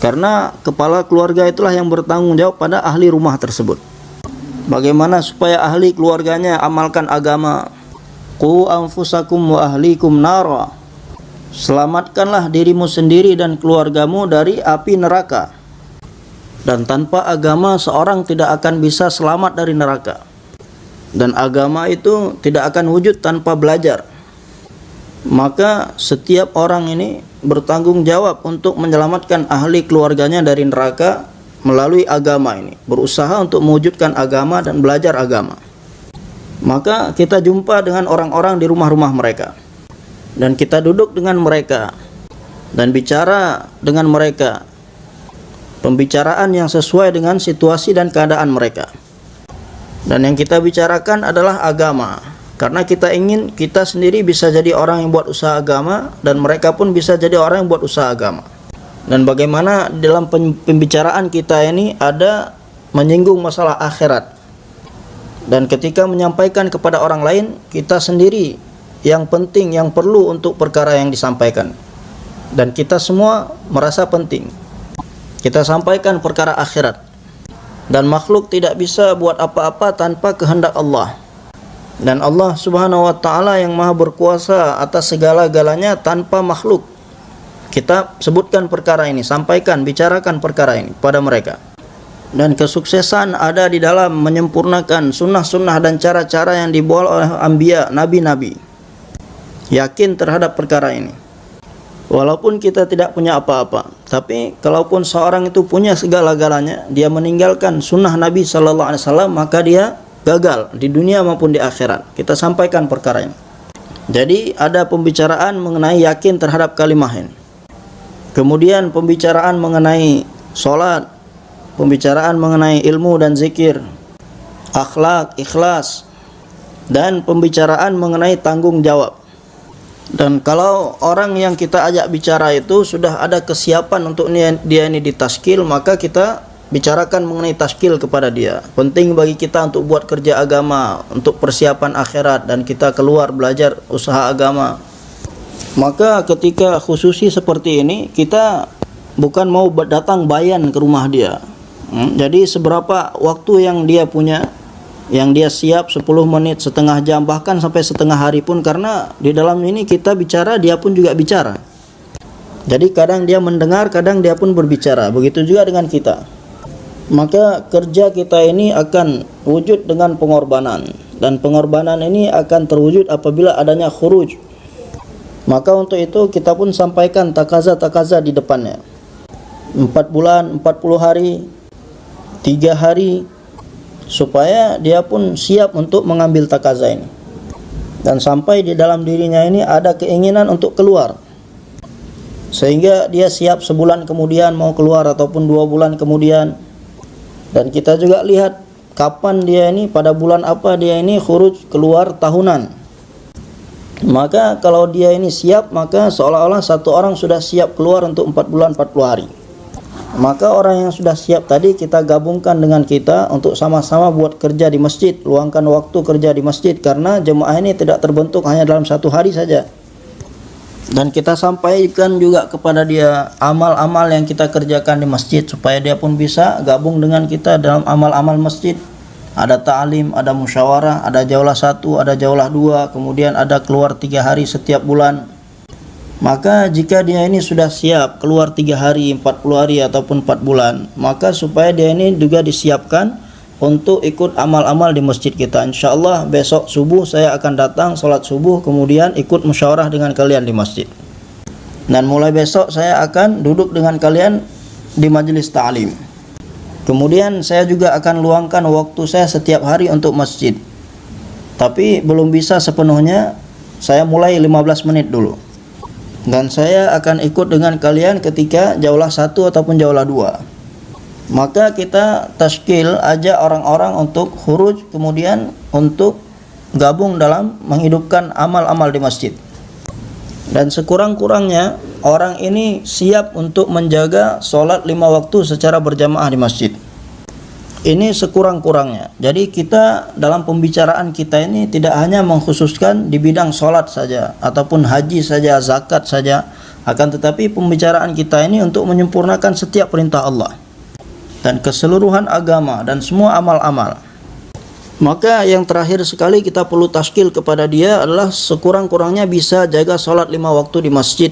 Karena kepala keluarga itulah yang bertanggung jawab pada ahli rumah tersebut. Bagaimana supaya ahli keluarganya amalkan agama. Qu anfusakum wa ahlikum nara. Selamatkanlah dirimu sendiri dan keluargamu dari api neraka. Dan tanpa agama seorang tidak akan bisa selamat dari neraka. Dan agama itu tidak akan wujud tanpa belajar. Maka setiap orang ini bertanggung jawab untuk menyelamatkan ahli keluarganya dari neraka melalui agama ini, berusaha untuk mewujudkan agama dan belajar agama. Maka kita jumpa dengan orang-orang di rumah-rumah mereka, dan kita duduk dengan mereka dan bicara dengan mereka, pembicaraan yang sesuai dengan situasi dan keadaan mereka. Dan yang kita bicarakan adalah agama, karena kita ingin kita sendiri bisa jadi orang yang buat usaha agama, dan mereka pun bisa jadi orang yang buat usaha agama. Dan bagaimana dalam pembicaraan kita ini ada menyinggung masalah akhirat. Dan ketika menyampaikan kepada orang lain, kita sendiri yang penting, yang perlu untuk perkara yang disampaikan. Dan kita semua merasa penting. Kita sampaikan perkara akhirat. Dan makhluk tidak bisa buat apa-apa tanpa kehendak Allah. Dan Allah Subhanahu wa taala yang Maha berkuasa atas segala-galanya tanpa makhluk. Kita sebutkan perkara ini, sampaikan, bicarakan perkara ini pada mereka. Dan kesuksesan ada di dalam menyempurnakan sunnah-sunnah dan cara-cara yang dibawa oleh anbiya, nabi-nabi. Yakin terhadap perkara ini. Walaupun kita tidak punya apa-apa, tapi kalaupun seorang itu punya segala-galanya, dia meninggalkan sunnah Nabi sallallahu alaihi wasallam, maka dia gagal di dunia maupun di akhirat. Kita sampaikan perkara ini. Jadi ada pembicaraan mengenai yakin terhadap kalimah ini. Kemudian pembicaraan mengenai sholat, pembicaraan mengenai ilmu dan zikir, akhlak, ikhlas, dan pembicaraan mengenai tanggung jawab. Dan kalau orang yang kita ajak bicara itu sudah ada kesiapan untuk dia ini ditaskil, maka kita bicarakan mengenai taskil kepada dia. Penting bagi kita untuk buat kerja agama, untuk persiapan akhirat, dan kita keluar belajar usaha agama. Maka ketika khususi seperti ini, kita bukan mau datang bayan ke rumah dia. Jadi seberapa waktu yang dia punya, yang dia siap 10 menit, setengah jam, bahkan sampai setengah hari pun, karena di dalam ini kita bicara, dia pun juga bicara. Jadi kadang dia mendengar, kadang dia pun berbicara. Begitu juga dengan kita. Maka kerja kita ini akan wujud dengan pengorbanan, dan pengorbanan ini akan terwujud apabila adanya khuruj. Maka untuk itu kita pun sampaikan takaza-takaza di depannya. 4 bulan, 40 hari, 3 hari, supaya dia pun siap untuk mengambil takaza ini. Dan sampai di dalam dirinya ini ada keinginan untuk keluar, sehingga dia siap sebulan kemudian mau keluar ataupun 2 bulan kemudian. Dan kita juga lihat kapan dia ini, pada bulan apa dia ini khuruj keluar tahunan. Maka kalau dia ini siap, maka seolah-olah satu orang sudah siap keluar untuk 4 bulan 40 hari. Maka orang yang sudah siap tadi kita gabungkan dengan kita untuk sama-sama buat kerja di masjid, luangkan waktu kerja di masjid, karena jemaah ini tidak terbentuk hanya dalam 1 hari saja. Dan kita sampaikan juga kepada dia amal-amal yang kita kerjakan di masjid, supaya dia pun bisa gabung dengan kita dalam amal-amal masjid. Ada ta'lim, ada musyawarah, ada jaulah 1, ada jaulah 2, kemudian ada keluar 3 hari setiap bulan. Maka jika dia ini sudah siap keluar 3 hari, 40 hari ataupun 4 bulan, maka supaya dia ini juga disiapkan untuk ikut amal-amal di masjid kita. InsyaAllah besok subuh saya akan datang sholat subuh, kemudian ikut musyawarah dengan kalian di masjid. Dan mulai besok saya akan duduk dengan kalian di majelis ta'lim. Kemudian saya juga akan luangkan waktu saya setiap hari untuk masjid. Tapi belum bisa sepenuhnya, saya mulai 15 menit dulu. Dan saya akan ikut dengan kalian ketika jaulah 1 ataupun jaulah 2. Maka kita tashkil ajak orang-orang untuk khuruj, kemudian untuk gabung dalam menghidupkan amal-amal di masjid. Dan sekurang-kurangnya orang ini siap untuk menjaga sholat 5 waktu secara berjamaah di masjid. Ini sekurang-kurangnya. Jadi kita dalam pembicaraan kita ini tidak hanya mengkhususkan di bidang sholat saja ataupun haji saja, zakat saja, akan tetapi pembicaraan kita ini untuk menyempurnakan setiap perintah Allah dan keseluruhan agama dan semua amal-amal. Maka yang terakhir sekali kita perlu tashkil kepada dia adalah sekurang-kurangnya bisa jaga sholat 5 waktu di masjid.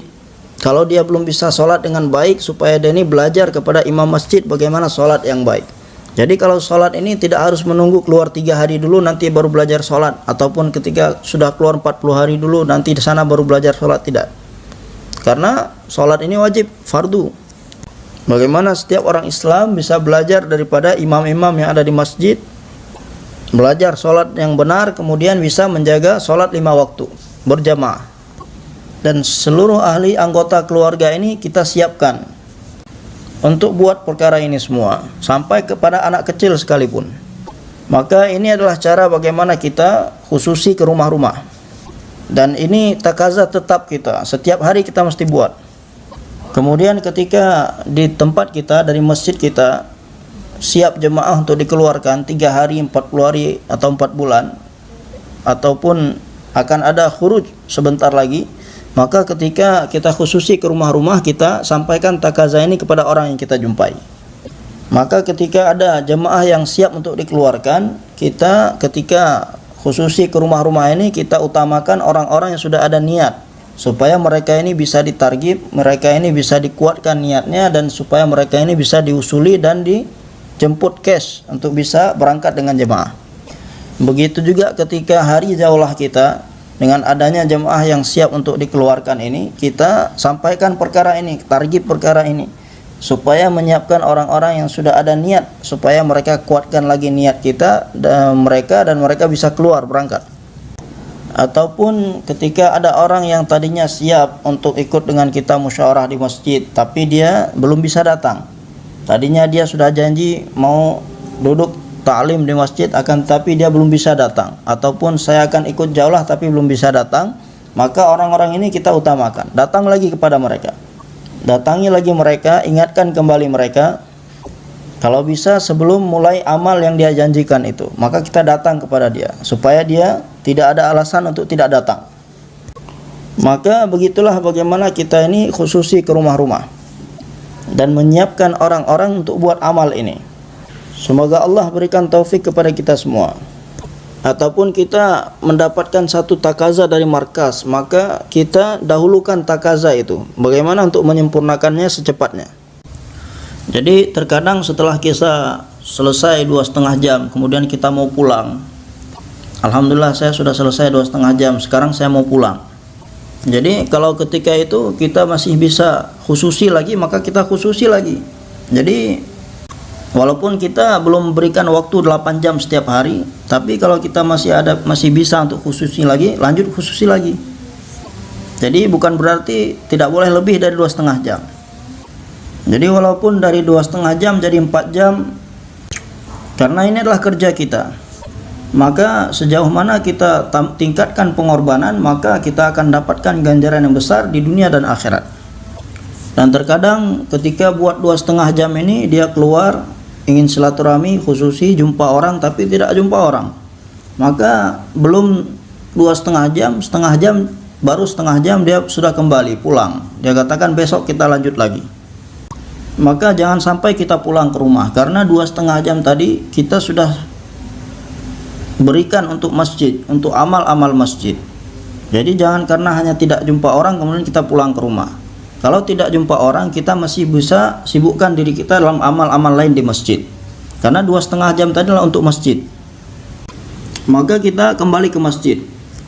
Kalau dia belum bisa sholat dengan baik, supaya dia ini belajar kepada imam masjid bagaimana sholat yang baik. Jadi kalau sholat ini tidak harus menunggu keluar 3 hari dulu nanti baru belajar sholat, ataupun ketika sudah keluar 40 hari dulu nanti di sana baru belajar sholat, tidak. Karena sholat ini wajib, fardu. Bagaimana setiap orang Islam bisa belajar daripada imam-imam yang ada di masjid, belajar sholat yang benar, kemudian bisa menjaga sholat 5 waktu berjamaah. Dan seluruh ahli anggota keluarga ini kita siapkan untuk buat perkara ini semua, sampai kepada anak kecil sekalipun. Maka ini adalah cara bagaimana kita khususi ke rumah-rumah. Dan ini takaza tetap kita, setiap hari kita mesti buat. Kemudian ketika di tempat kita, dari masjid kita, siap jemaah untuk dikeluarkan 3 hari, 40 hari, atau 4 bulan, ataupun akan ada khuruj sebentar lagi, maka ketika kita khususi ke rumah-rumah, kita sampaikan takaza ini kepada orang yang kita jumpai. Maka ketika ada jemaah yang siap untuk dikeluarkan, kita ketika khususi ke rumah-rumah ini, kita utamakan orang-orang yang sudah ada niat, supaya mereka ini bisa ditargib, mereka ini bisa dikuatkan niatnya, dan supaya mereka ini bisa diusuli dan dijemput cash untuk bisa berangkat dengan jemaah. Begitu juga ketika hari jaulah kita, dengan adanya jemaah yang siap untuk dikeluarkan ini, kita sampaikan perkara ini, targib perkara ini, supaya menyiapkan orang-orang yang sudah ada niat, supaya mereka kuatkan lagi niat kita dan mereka bisa keluar berangkat. Ataupun ketika ada orang yang tadinya siap untuk ikut dengan kita musyawarah di masjid, tapi dia belum bisa datang. Tadinya dia sudah janji mau duduk ta'lim di masjid, akan tapi dia belum bisa datang. Ataupun saya akan ikut jaulah tapi belum bisa datang. Maka orang-orang ini kita utamakan, datang lagi kepada mereka, datangi lagi mereka, ingatkan kembali mereka. Kalau bisa sebelum mulai amal yang dia janjikan itu, maka kita datang kepada dia, supaya dia tidak ada alasan untuk tidak datang. Maka begitulah bagaimana kita ini khususi ke rumah-rumah dan menyiapkan orang-orang untuk buat amal ini. Semoga Allah berikan taufik kepada kita semua. Ataupun kita mendapatkan satu takaza dari markas, maka kita dahulukan takaza itu, bagaimana untuk menyempurnakannya secepatnya. Jadi terkadang setelah kita selesai 2,5 jam, kemudian kita mau pulang. Alhamdulillah saya sudah selesai 2,5 jam, sekarang saya mau pulang. Jadi kalau ketika itu kita masih bisa khususi lagi, maka kita khususi lagi. Jadi walaupun kita belum berikan waktu 8 jam setiap hari, tapi kalau kita masih bisa untuk khususi lagi, lanjut khususi lagi. Jadi bukan berarti tidak boleh lebih dari 2,5 jam. Jadi walaupun dari 2,5 jam jadi 4 jam, karena ini adalah kerja kita, maka sejauh mana kita tingkatkan pengorbanan, maka kita akan dapatkan ganjaran yang besar di dunia dan akhirat. Dan terkadang ketika buat 2,5 jam ini, dia keluar ingin silaturahmi, khususi jumpa orang tapi tidak jumpa orang, maka belum 2,5 jam, setengah jam, baru setengah jam dia sudah kembali pulang. Dia katakan besok kita lanjut lagi. Maka jangan sampai kita pulang ke rumah, karena 2,5 jam tadi kita sudah berikan untuk masjid, untuk amal-amal masjid. Jadi jangan karena hanya tidak jumpa orang kemudian kita pulang ke rumah. Kalau tidak jumpa orang, kita masih bisa sibukkan diri kita dalam amal-amal lain di masjid. Karena 2,5 jam tadi adalah untuk masjid. Maka kita kembali ke masjid,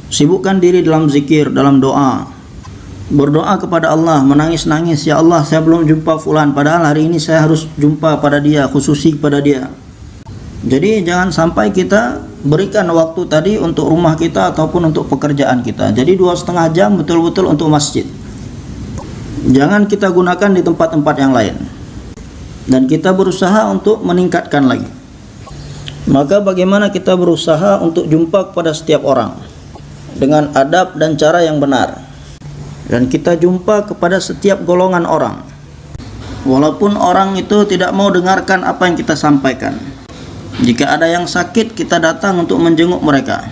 sibukkan diri dalam zikir, dalam doa, berdoa kepada Allah, menangis-nangis, ya Allah saya belum jumpa fulan, padahal hari ini saya harus jumpa pada dia, khususi pada dia. Jadi jangan sampai kita berikan waktu tadi untuk rumah kita ataupun untuk pekerjaan kita. Jadi 2,5 jam betul-betul untuk masjid. Jangan kita gunakan di tempat-tempat yang lain. Dan kita berusaha untuk meningkatkan lagi. Maka bagaimana kita berusaha untuk jumpa kepada setiap orang dengan adab dan cara yang benar. Dan kita jumpa kepada setiap golongan orang. Walaupun orang itu tidak mau dengarkan apa yang kita sampaikan. Jika ada yang sakit, kita datang untuk menjenguk mereka.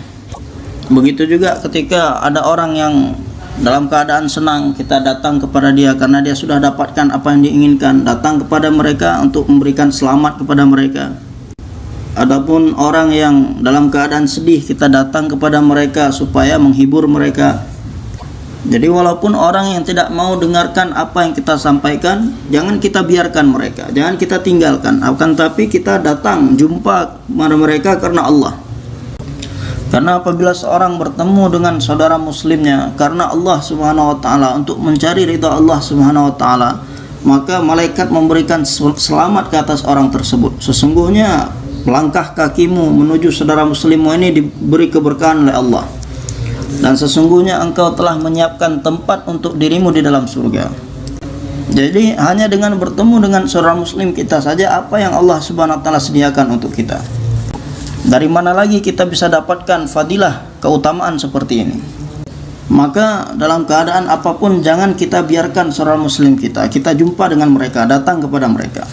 Begitu juga ketika ada orang yang dalam keadaan senang, kita datang kepada dia karena dia sudah dapatkan apa yang diinginkan. Datang kepada mereka untuk memberikan selamat kepada mereka. Adapun orang yang dalam keadaan sedih, kita datang kepada mereka supaya menghibur mereka. Jadi walaupun orang yang tidak mau dengarkan apa yang kita sampaikan, jangan kita biarkan mereka, jangan kita tinggalkan. Akan tapi kita datang jumpa kepada mereka karena Allah. Karena apabila seorang bertemu dengan saudara muslimnya karena Allah Subhanahu wa taala, untuk mencari ridha Allah Subhanahu wa taala, maka malaikat memberikan selamat ke atas orang tersebut. Sesungguhnya langkah kakimu menuju saudara muslimmu ini diberi keberkahan oleh Allah. Dan sesungguhnya engkau telah menyiapkan tempat untuk dirimu di dalam surga. Jadi hanya dengan bertemu dengan saudara muslim kita saja apa yang Allah Subhanahu wa taala sediakan untuk kita. Dari mana lagi kita bisa dapatkan fadilah, keutamaan seperti ini? Maka dalam keadaan apapun jangan kita biarkan saudara muslim kita jumpa dengan mereka, datang kepada mereka.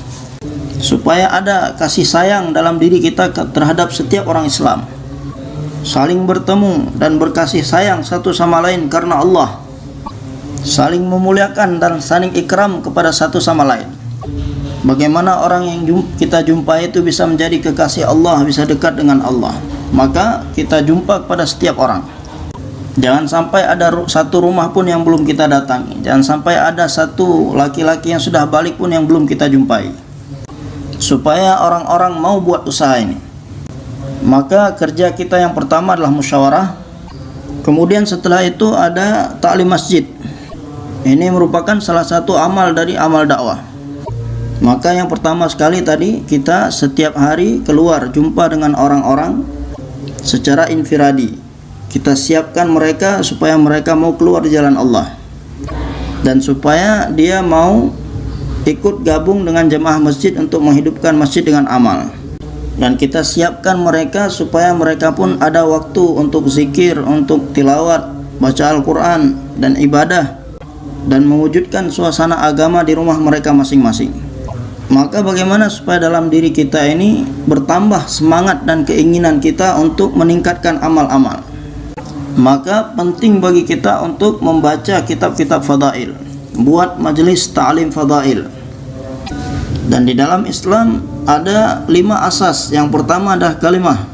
Supaya ada kasih sayang dalam diri kita terhadap setiap orang Islam. Saling bertemu dan berkasih sayang satu sama lain karena Allah. Saling memuliakan dan saling ikram kepada satu sama lain. Bagaimana orang yang kita jumpai itu bisa menjadi kekasih Allah, bisa dekat dengan Allah. Maka kita jumpa kepada setiap orang. Jangan sampai ada satu rumah pun yang belum kita datangi. Jangan sampai ada satu laki-laki yang sudah balik pun yang belum kita jumpai. Supaya orang-orang mau buat usaha ini. Maka kerja kita yang pertama adalah musyawarah. Kemudian setelah itu ada ta'lim masjid. Ini merupakan salah satu amal dari amal dakwah. Maka yang pertama sekali tadi, kita setiap hari keluar jumpa dengan orang-orang secara infiradi. Kita siapkan mereka supaya mereka mau keluar di jalan Allah. Dan supaya dia mau ikut gabung dengan jemaah masjid untuk menghidupkan masjid dengan amal. Dan kita siapkan mereka supaya mereka pun ada waktu untuk zikir, untuk tilawat, baca Al-Quran dan ibadah, dan mewujudkan suasana agama di rumah mereka masing-masing. Maka bagaimana supaya dalam diri kita ini bertambah semangat dan keinginan kita untuk meningkatkan amal-amal? Maka penting bagi kita untuk membaca kitab-kitab fadail, buat majelis ta'lim fadail. Dan di dalam Islam ada 5 asas. Yang pertama adalah kalimah,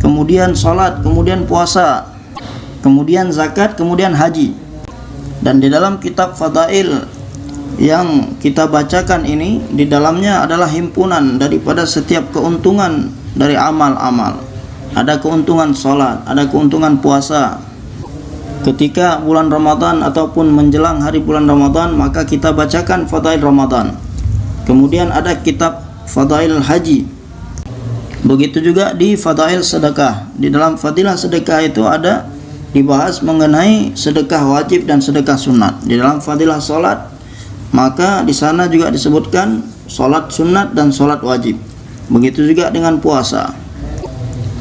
kemudian salat, kemudian puasa, kemudian zakat, kemudian haji. Dan di dalam kitab fadail yang kita bacakan ini, di dalamnya adalah himpunan daripada setiap keuntungan dari amal-amal. Ada keuntungan salat, ada keuntungan puasa. Ketika bulan Ramadan ataupun menjelang hari bulan Ramadan, maka kita bacakan fadail Ramadan. Kemudian ada kitab fadail haji. Begitu juga di fadail sedekah. Di dalam fadilah sedekah itu ada dibahas mengenai sedekah wajib dan sedekah sunat. Di dalam fadilah salat, maka di sana juga disebutkan salat sunat dan salat wajib. Begitu juga dengan puasa.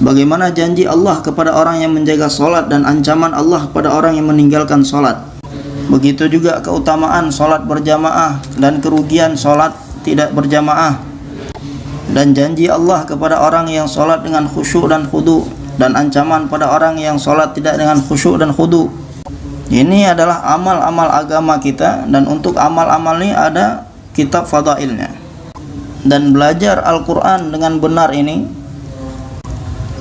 Bagaimana janji Allah kepada orang yang menjaga salat dan ancaman Allah kepada orang yang meninggalkan salat. Begitu juga keutamaan salat berjamaah dan kerugian salat tidak berjamaah. Dan janji Allah kepada orang yang salat dengan khusyuk dan khudu, dan ancaman pada orang yang salat tidak dengan khusyuk dan khudu. Ini adalah amal-amal agama kita, dan untuk amal-amal ini ada kitab fadailnya. Dan belajar Al-Quran dengan benar ini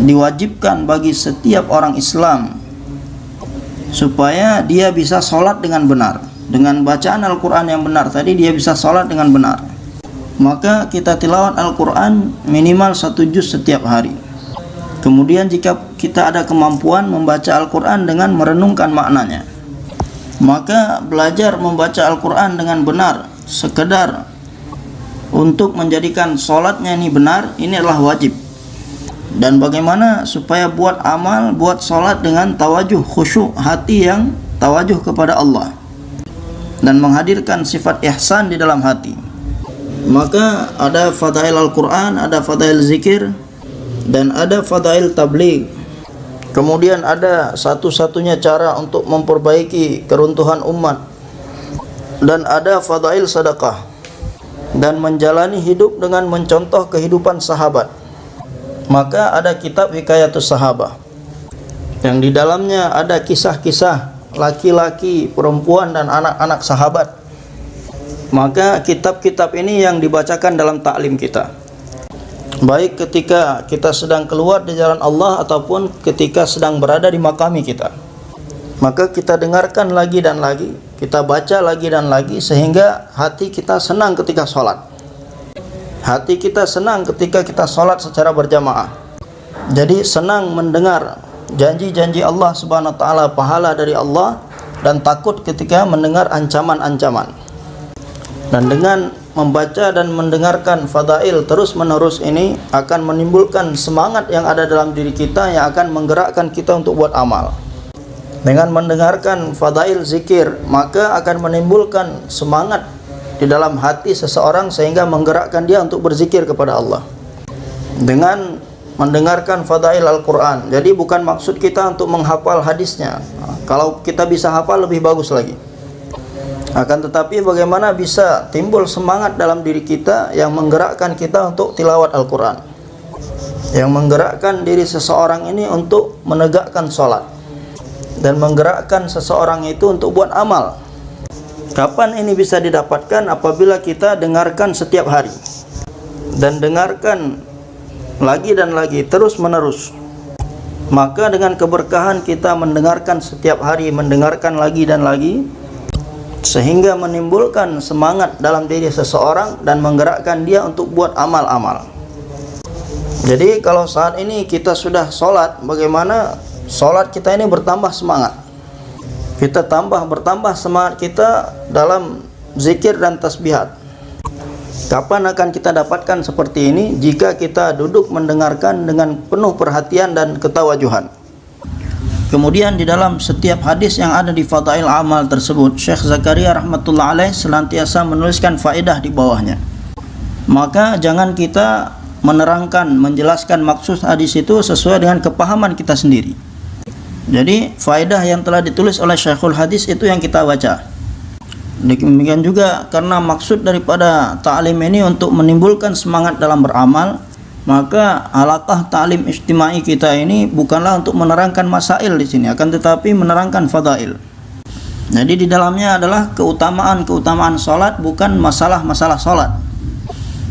diwajibkan bagi setiap orang Islam, supaya dia bisa sholat dengan benar. Dengan bacaan Al-Quran yang benar tadi, dia bisa sholat dengan benar. maka kita tilawat Al-Quran minimal 1 juz setiap hari. Kemudian jika kita ada kemampuan membaca Al-Quran dengan merenungkan maknanya, maka belajar membaca Al-Quran dengan benar, sekedar untuk menjadikan sholatnya ini benar, ini adalah wajib. Dan bagaimana supaya buat amal, buat sholat dengan tawajuh khusyuk, hati yang tawajuh kepada Allah dan menghadirkan sifat ihsan di dalam hati. Maka ada fadail Al-Quran, ada fadail zikir, dan ada fadail tabligh. Kemudian ada satu-satunya cara untuk memperbaiki keruntuhan umat, dan ada fadail sedekah, dan menjalani hidup dengan mencontoh kehidupan sahabat. Maka ada kitab Hikayatus Sahabah yang di dalamnya ada kisah-kisah laki-laki, perempuan, dan anak-anak sahabat. Maka kitab-kitab ini yang dibacakan dalam taklim kita, baik ketika kita sedang keluar di jalan Allah ataupun ketika sedang berada di makami kita. Maka kita dengarkan lagi dan lagi, kita baca lagi dan lagi, sehingga hati kita senang ketika sholat. Hati kita senang ketika kita sholat secara berjamaah. Jadi senang mendengar janji-janji Allah Subhanahu wa taala, pahala dari Allah, dan takut ketika mendengar ancaman-ancaman. Dan dengan membaca dan mendengarkan fadail terus-menerus ini akan menimbulkan semangat yang ada dalam diri kita, yang akan menggerakkan kita untuk buat amal. Dengan mendengarkan fadail zikir, maka akan menimbulkan semangat di dalam hati seseorang sehingga menggerakkan dia untuk berzikir kepada Allah. Dengan mendengarkan fadail Al-Quran, jadi bukan maksud kita untuk menghafal hadisnya. Kalau kita bisa hafal lebih bagus lagi. Akan tetapi bagaimana bisa timbul semangat dalam diri kita yang menggerakkan kita untuk tilawat Al-Quran, yang menggerakkan diri seseorang ini untuk menegakkan sholat, dan menggerakkan seseorang itu untuk buat amal. Kapan ini bisa didapatkan? Apabila kita dengarkan setiap hari, dan dengarkan lagi dan lagi, terus menerus. Maka dengan keberkahan kita mendengarkan setiap hari, mendengarkan lagi dan lagi, sehingga menimbulkan semangat dalam diri seseorang dan menggerakkan dia untuk buat amal-amal. Jadi kalau saat ini kita sudah sholat, bagaimana sholat kita ini bertambah semangat? Kita bertambah semangat kita dalam zikir dan tasbihat. Kapan akan kita dapatkan seperti ini? Jika kita duduk mendengarkan dengan penuh perhatian dan ketawajuhan. Kemudian di dalam setiap hadis yang ada di Fadail Amal tersebut, Syekh Zakaria rahmatullah alaih senantiasa menuliskan faedah di bawahnya. Maka jangan kita menerangkan, menjelaskan maksud hadis itu sesuai dengan kepahaman kita sendiri. Jadi faedah yang telah ditulis oleh Syekhul Hadis itu yang kita baca. Demikian juga karena maksud daripada ta'lim ini untuk menimbulkan semangat dalam beramal, maka halaqah ta'lim ijtimai kita ini bukanlah untuk menerangkan masail di sini, akan tetapi menerangkan fadail. Jadi di dalamnya adalah keutamaan salat, bukan masalah-masalah salat.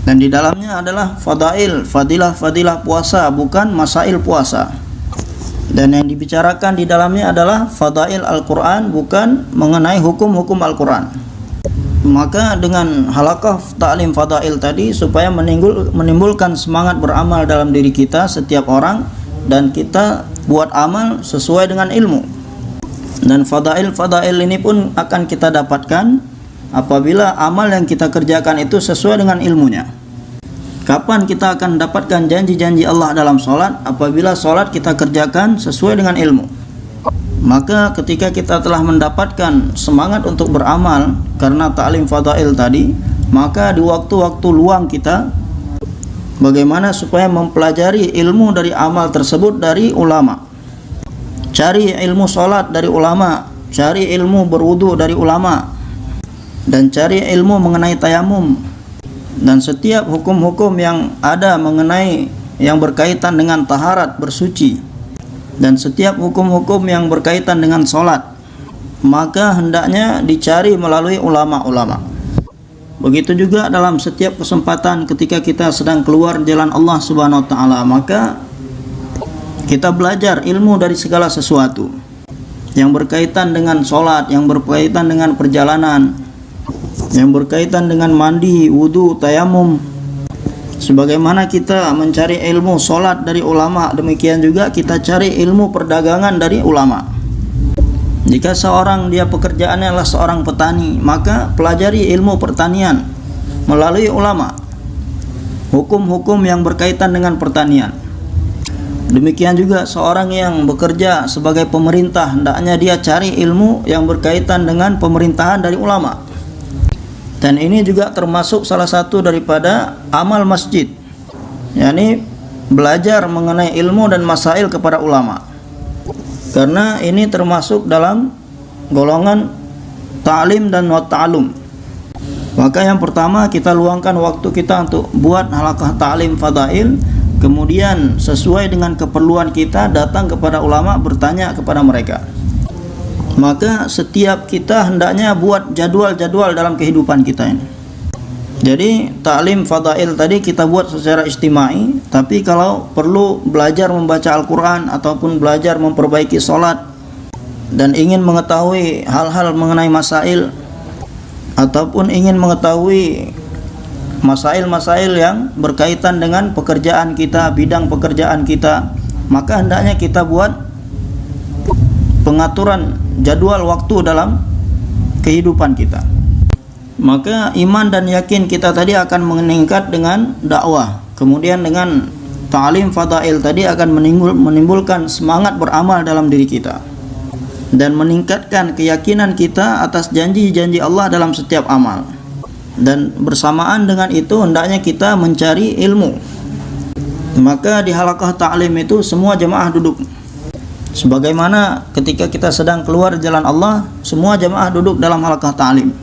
Dan di dalamnya adalah fadail, fadilah puasa, bukan masail puasa. Dan yang dibicarakan di dalamnya adalah fadail Al-Quran, bukan mengenai hukum-hukum Al-Quran. Maka dengan halaqah ta'lim fadail tadi, supaya menimbulkan semangat beramal dalam diri kita setiap orang, dan kita buat amal sesuai dengan ilmu. Dan fadail ini pun akan kita dapatkan apabila amal yang kita kerjakan itu sesuai dengan ilmunya. Kapan kita akan dapatkan janji-janji Allah dalam sholat? Apabila sholat kita kerjakan sesuai dengan ilmu. Maka ketika kita telah mendapatkan semangat untuk beramal karena ta'lim fadail tadi, maka di waktu-waktu luang kita, bagaimana supaya mempelajari ilmu dari amal tersebut dari ulama. Cari ilmu sholat dari ulama, cari ilmu berwudu dari ulama, dan cari ilmu mengenai tayamum, dan setiap hukum-hukum yang ada mengenai yang berkaitan dengan taharat, bersuci, dan setiap hukum-hukum yang berkaitan dengan sholat, maka hendaknya dicari melalui ulama-ulama. Begitu juga dalam setiap kesempatan ketika kita sedang keluar jalan Allah Subhanahu wa taala, maka kita belajar ilmu dari segala sesuatu yang berkaitan dengan sholat, yang berkaitan dengan perjalanan, yang berkaitan dengan mandi, wudu, tayamum. Sebagaimana kita mencari ilmu solat dari ulama, demikian juga kita cari ilmu perdagangan dari ulama. Jika seorang dia pekerjaannya adalah seorang petani, maka pelajari ilmu pertanian melalui ulama, hukum-hukum yang berkaitan dengan pertanian. Demikian juga seorang yang bekerja sebagai pemerintah, hendaknya dia cari ilmu yang berkaitan dengan pemerintahan dari ulama. Dan ini juga termasuk salah satu daripada amal masjid, yakni belajar mengenai ilmu dan masail kepada ulama, karena ini termasuk dalam golongan ta'lim dan wa ta'alum. Maka yang pertama, kita luangkan waktu kita untuk buat halaqah ta'lim fadail, kemudian sesuai dengan keperluan kita datang kepada ulama, bertanya kepada mereka. Maka setiap kita hendaknya buat jadwal-jadwal dalam kehidupan kita ini. Jadi ta'lim fadail tadi kita buat secara istimai, tapi kalau perlu belajar membaca Al-Quran ataupun belajar memperbaiki sholat dan ingin mengetahui hal-hal mengenai masail ataupun ingin mengetahui masail-masail yang berkaitan dengan pekerjaan kita, bidang pekerjaan kita, maka hendaknya kita buat pengaturan jadwal waktu dalam kehidupan kita. Maka iman dan yakin kita tadi akan meningkat dengan dakwah. Kemudian dengan ta'lim fadail tadi akan menimbulkan semangat beramal dalam diri kita dan meningkatkan keyakinan kita atas janji-janji Allah dalam setiap amal. Dan bersamaan dengan itu hendaknya kita mencari ilmu. Maka di halaqah ta'lim itu semua jemaah duduk. Sebagaimana ketika kita sedang keluar jalan Allah, semua jemaah duduk dalam halaqah ta'lim.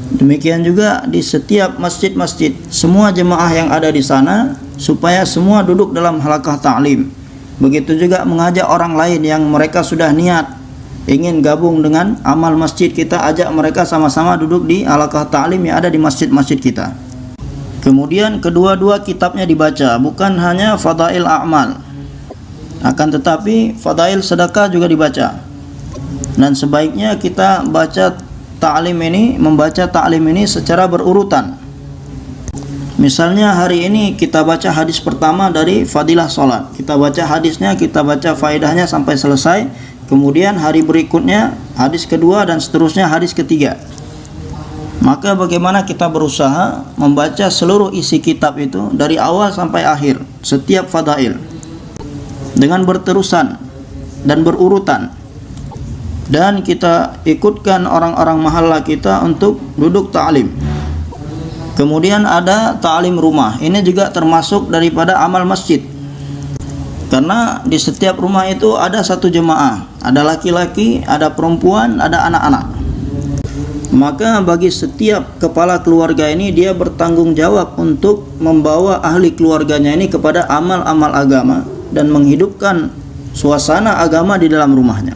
Demikian juga di setiap masjid-masjid, semua jemaah yang ada di sana supaya semua duduk dalam halaqah ta'lim. Begitu juga mengajak orang lain yang mereka sudah niat ingin gabung dengan amal masjid, kita ajak mereka sama-sama duduk di halaqah ta'lim yang ada di masjid-masjid kita. Kemudian kedua-dua kitabnya dibaca, bukan hanya fadail a'mal, akan tetapi fadail sedekah juga dibaca. Dan sebaiknya kita baca ta'lim ini, membaca ta'lim ini secara berurutan. Misalnya hari ini kita baca hadis pertama dari fadilah salat, kita baca hadisnya, kita baca faedahnya sampai selesai. Kemudian hari berikutnya hadis kedua dan seterusnya hadis ketiga. Maka bagaimana kita berusaha membaca seluruh isi kitab itu dari awal sampai akhir, setiap fadail, dengan berterusan dan berurutan. Dan kita ikutkan orang-orang mahalla kita untuk duduk ta'lim. Kemudian ada ta'lim rumah, ini juga termasuk daripada amal masjid, karena di setiap rumah itu ada satu jemaah, ada laki-laki, ada perempuan, ada anak-anak. Maka bagi setiap kepala keluarga ini, dia bertanggung jawab untuk membawa ahli keluarganya ini kepada amal-amal agama dan menghidupkan suasana agama di dalam rumahnya.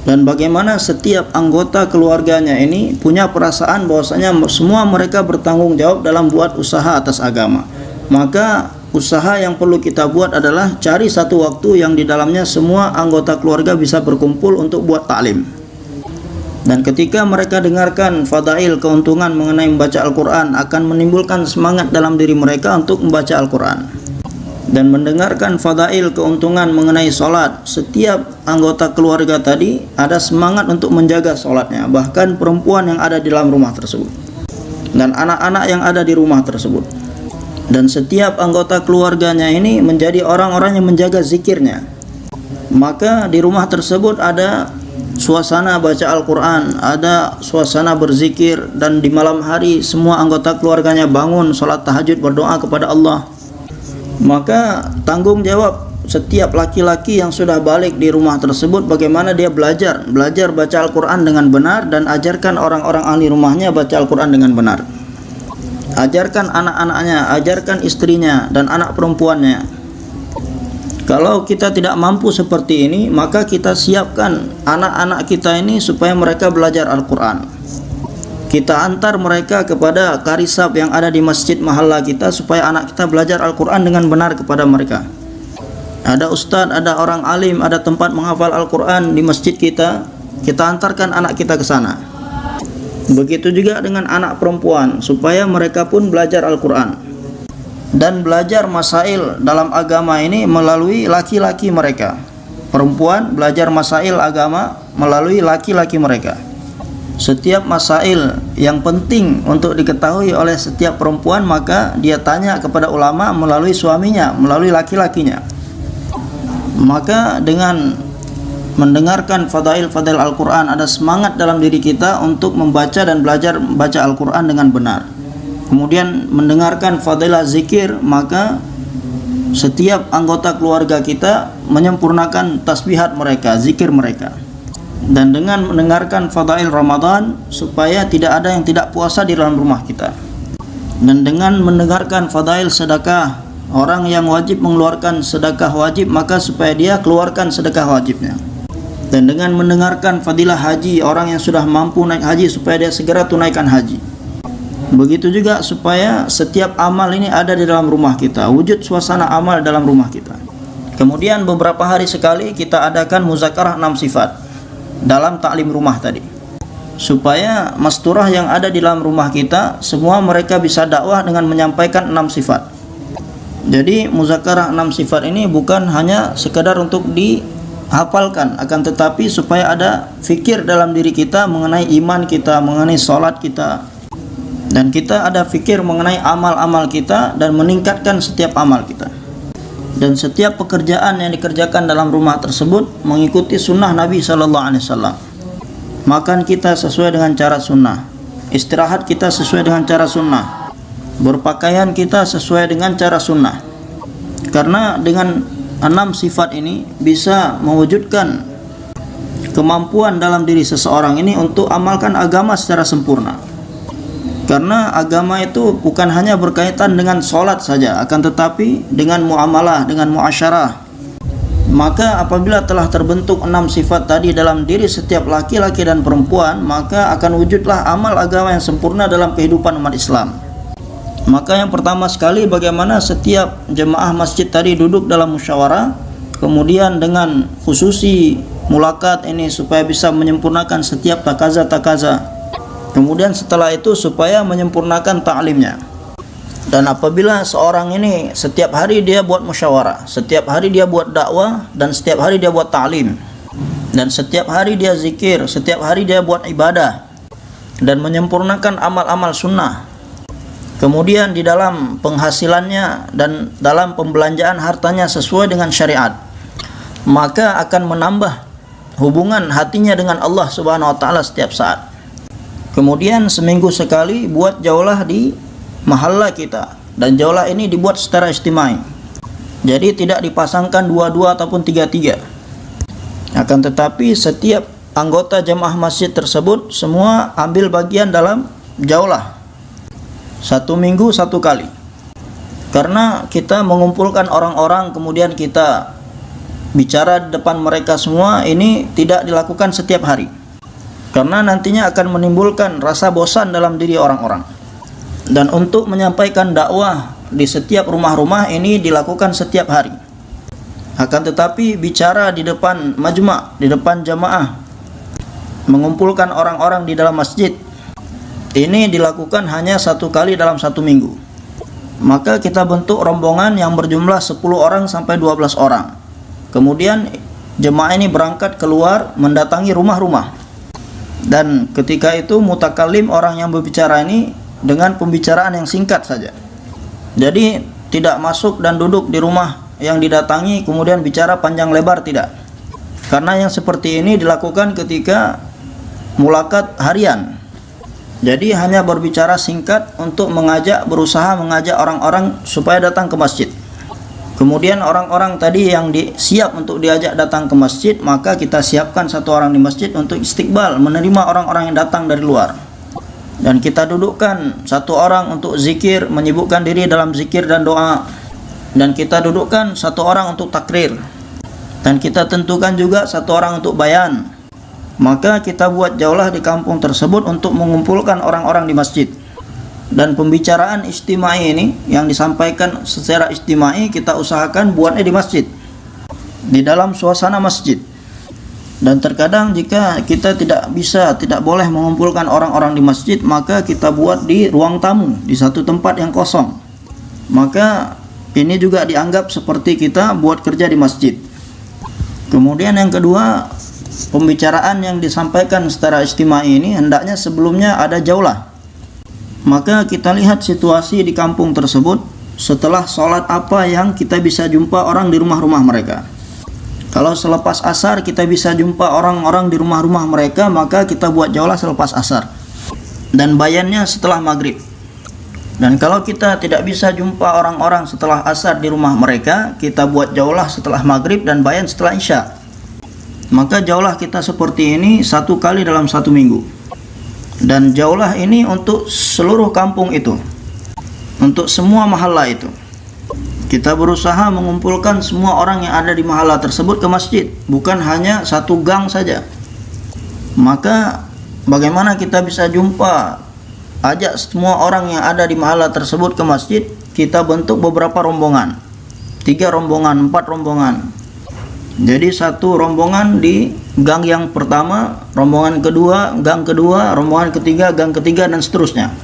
Dan bagaimana setiap anggota keluarganya ini punya perasaan bahwasanya semua mereka bertanggung jawab dalam buat usaha atas agama. Maka usaha yang perlu kita buat adalah cari satu waktu yang di dalamnya semua anggota keluarga bisa berkumpul untuk buat ta'lim. Dan ketika mereka dengarkan fadail, keuntungan mengenai membaca Al-Quran, akan menimbulkan semangat dalam diri mereka untuk membaca Al-Quran. Dan mendengarkan fadail, keuntungan mengenai sholat, setiap anggota keluarga tadi ada semangat untuk menjaga sholatnya, bahkan perempuan yang ada di dalam rumah tersebut dan anak-anak yang ada di rumah tersebut. Dan setiap anggota keluarganya ini menjadi orang-orang yang menjaga zikirnya. Maka di rumah tersebut ada suasana baca Al-Quran, ada suasana berzikir, dan di malam hari semua anggota keluarganya bangun sholat tahajud, berdoa kepada Allah. Maka tanggung jawab setiap laki-laki yang sudah balik di rumah tersebut, bagaimana dia belajar baca Al-Quran dengan benar, dan ajarkan orang-orang ahli rumahnya baca Al-Quran dengan benar. Ajarkan anak-anaknya, ajarkan istrinya dan anak perempuannya. Kalau kita tidak mampu seperti ini, maka kita siapkan anak-anak kita ini supaya mereka belajar Al-Quran. Kita antar mereka kepada karisab yang ada di masjid mahalla kita supaya anak kita belajar Al-Quran dengan benar kepada mereka. Ada ustadz, ada orang alim, ada tempat menghafal Al-Quran di masjid kita, kita antarkan anak kita ke sana. Begitu juga dengan anak perempuan, supaya mereka pun belajar Al-Quran dan belajar masail dalam agama ini melalui laki-laki mereka. Perempuan belajar masail agama melalui laki-laki mereka. Setiap masail yang penting untuk diketahui oleh setiap perempuan, maka dia tanya kepada ulama melalui suaminya, melalui laki-lakinya. Maka dengan mendengarkan fadail-fadail Al-Quran, ada semangat dalam diri kita untuk membaca dan belajar membaca Al-Quran dengan benar. Kemudian mendengarkan fadilah zikir, maka setiap anggota keluarga kita menyempurnakan tasbihat mereka, zikir mereka. Dan dengan mendengarkan fadail Ramadan, supaya tidak ada yang tidak puasa di dalam rumah kita. Dan dengan mendengarkan fadail sedekah, orang yang wajib mengeluarkan sedekah wajib, maka supaya dia keluarkan sedekah wajibnya. Dan dengan mendengarkan fadilah haji, orang yang sudah mampu naik haji, supaya dia segera tunaikan haji. Begitu juga supaya setiap amal ini ada di dalam rumah kita, wujud suasana amal dalam rumah kita. Kemudian beberapa hari sekali kita adakan muzakarah 6 sifat dalam taklim rumah tadi, supaya masturah yang ada di dalam rumah kita semua mereka bisa dakwah dengan menyampaikan 6 sifat. Jadi muzakarah 6 sifat ini bukan hanya sekadar untuk dihafalkan, akan tetapi supaya ada fikir dalam diri kita mengenai iman kita, mengenai sholat kita, dan kita ada fikir mengenai amal-amal kita dan meningkatkan setiap amal kita. Dan setiap pekerjaan yang dikerjakan dalam rumah tersebut mengikuti sunnah Nabi SAW. Makan kita sesuai dengan cara sunnah, istirahat kita sesuai dengan cara sunnah, berpakaian kita sesuai dengan cara sunnah. Karena dengan 6 sifat ini bisa mewujudkan kemampuan dalam diri seseorang ini untuk amalkan agama secara sempurna. Karena agama itu bukan hanya berkaitan dengan sholat saja, akan tetapi dengan muamalah, dengan muasyarah. Maka apabila telah terbentuk 6 sifat tadi dalam diri setiap laki-laki dan perempuan, maka akan wujudlah amal agama yang sempurna dalam kehidupan umat Islam. Maka yang pertama sekali, bagaimana setiap jemaah masjid tadi duduk dalam musyawarah, kemudian dengan khususi mulakat ini supaya bisa menyempurnakan setiap takaza-takaza. Kemudian setelah itu supaya menyempurnakan ta'limnya. Dan apabila seorang ini setiap hari dia buat musyawarah, setiap hari dia buat dakwah, dan setiap hari dia buat ta'lim, dan setiap hari dia zikir, setiap hari dia buat ibadah, dan menyempurnakan amal-amal sunnah. Kemudian di dalam penghasilannya dan dalam pembelanjaan hartanya sesuai dengan syariat, maka akan menambah hubungan hatinya dengan Allah Subhanahu wa Ta'ala setiap saat. Kemudian seminggu sekali buat jaulah di mahalla kita, dan jaulah ini dibuat secara istimai. Jadi tidak dipasangkan 2-2 ataupun 3-3. Akan tetapi setiap anggota jemaah masjid tersebut semua ambil bagian dalam jaulah 1 minggu 1 kali. Karena kita mengumpulkan orang-orang, kemudian kita bicara di depan mereka semua, ini tidak dilakukan setiap hari. Karena nantinya akan menimbulkan rasa bosan dalam diri orang-orang. Dan untuk menyampaikan dakwah di setiap rumah-rumah ini dilakukan setiap hari. Akan tetapi bicara di depan majma', di depan jamaah, mengumpulkan orang-orang di dalam masjid, ini dilakukan hanya 1 kali dalam 1 minggu. Maka kita bentuk rombongan yang berjumlah 10 orang sampai 12 orang. Kemudian jemaah ini berangkat keluar mendatangi rumah-rumah. Dan ketika itu mutakallim, orang yang berbicara ini dengan pembicaraan yang singkat saja. Jadi tidak masuk dan duduk di rumah yang didatangi kemudian bicara panjang lebar, tidak. Karena yang seperti ini dilakukan ketika mulakat harian. Jadi hanya berbicara singkat untuk berusaha mengajak orang-orang supaya datang ke masjid. Kemudian orang-orang tadi yang siap untuk diajak datang ke masjid, maka kita siapkan 1 orang di masjid untuk istiqbal, menerima orang-orang yang datang dari luar. Dan kita dudukkan 1 orang untuk zikir, menyibukkan diri dalam zikir dan doa. Dan kita dudukkan 1 orang untuk takrir. Dan kita tentukan juga 1 orang untuk bayan. Maka kita buat jaulah di kampung tersebut untuk mengumpulkan orang-orang di masjid. Dan pembicaraan istimai ini yang disampaikan secara istimai kita usahakan buatnya di masjid, di dalam suasana masjid. Dan terkadang jika kita tidak boleh mengumpulkan orang-orang di masjid, maka kita buat di ruang tamu, di satu tempat yang kosong. Maka ini juga dianggap seperti kita buat kerja di masjid. Kemudian yang kedua, pembicaraan yang disampaikan secara istimai ini hendaknya sebelumnya ada jaulah. Maka kita lihat situasi di kampung tersebut, setelah sholat apa yang kita bisa jumpa orang di rumah-rumah mereka. Kalau selepas asar kita bisa jumpa orang-orang di rumah-rumah mereka, maka kita buat jaulah selepas asar. Dan bayannya setelah maghrib. Dan kalau kita tidak bisa jumpa orang-orang setelah asar di rumah mereka, kita buat jaulah setelah maghrib dan bayan setelah isya. Maka jaulah kita seperti ini 1 kali dalam 1 minggu. Dan jaulah ini untuk seluruh kampung itu, untuk semua mahalla itu. Kita berusaha mengumpulkan semua orang yang ada di mahalla tersebut ke masjid, bukan hanya satu gang saja. Maka bagaimana kita bisa jumpa, ajak semua orang yang ada di mahalla tersebut ke masjid? Kita bentuk beberapa rombongan, 3 rombongan, 4 rombongan. Jadi satu rombongan di gang yang pertama, rombongan kedua, gang kedua, rombongan ketiga, gang ketiga, dan seterusnya.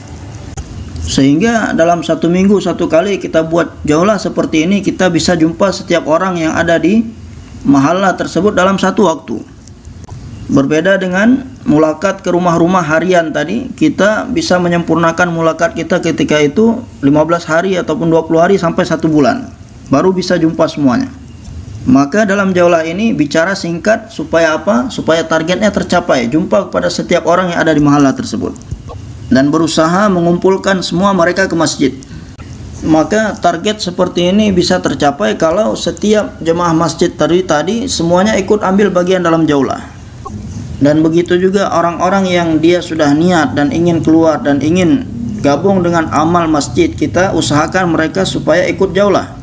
Sehingga dalam 1 minggu 1 kali kita buat jaulah seperti ini, kita bisa jumpa setiap orang yang ada di mahalla tersebut dalam 1 waktu. Berbeda dengan mulakat ke rumah-rumah harian tadi, kita bisa menyempurnakan mulakat kita ketika itu 15 hari ataupun 20 hari sampai 1 bulan, baru bisa jumpa semuanya. Maka dalam jaulah ini bicara singkat supaya apa? Supaya targetnya tercapai, jumpa kepada setiap orang yang ada di mahalla tersebut, dan berusaha mengumpulkan semua mereka ke masjid. Maka target seperti ini bisa tercapai kalau setiap jemaah masjid tadi semuanya ikut ambil bagian dalam jaulah. Dan begitu juga orang-orang yang dia sudah niat dan ingin keluar dan ingin gabung dengan amal masjid, kita usahakan mereka supaya ikut jaulah.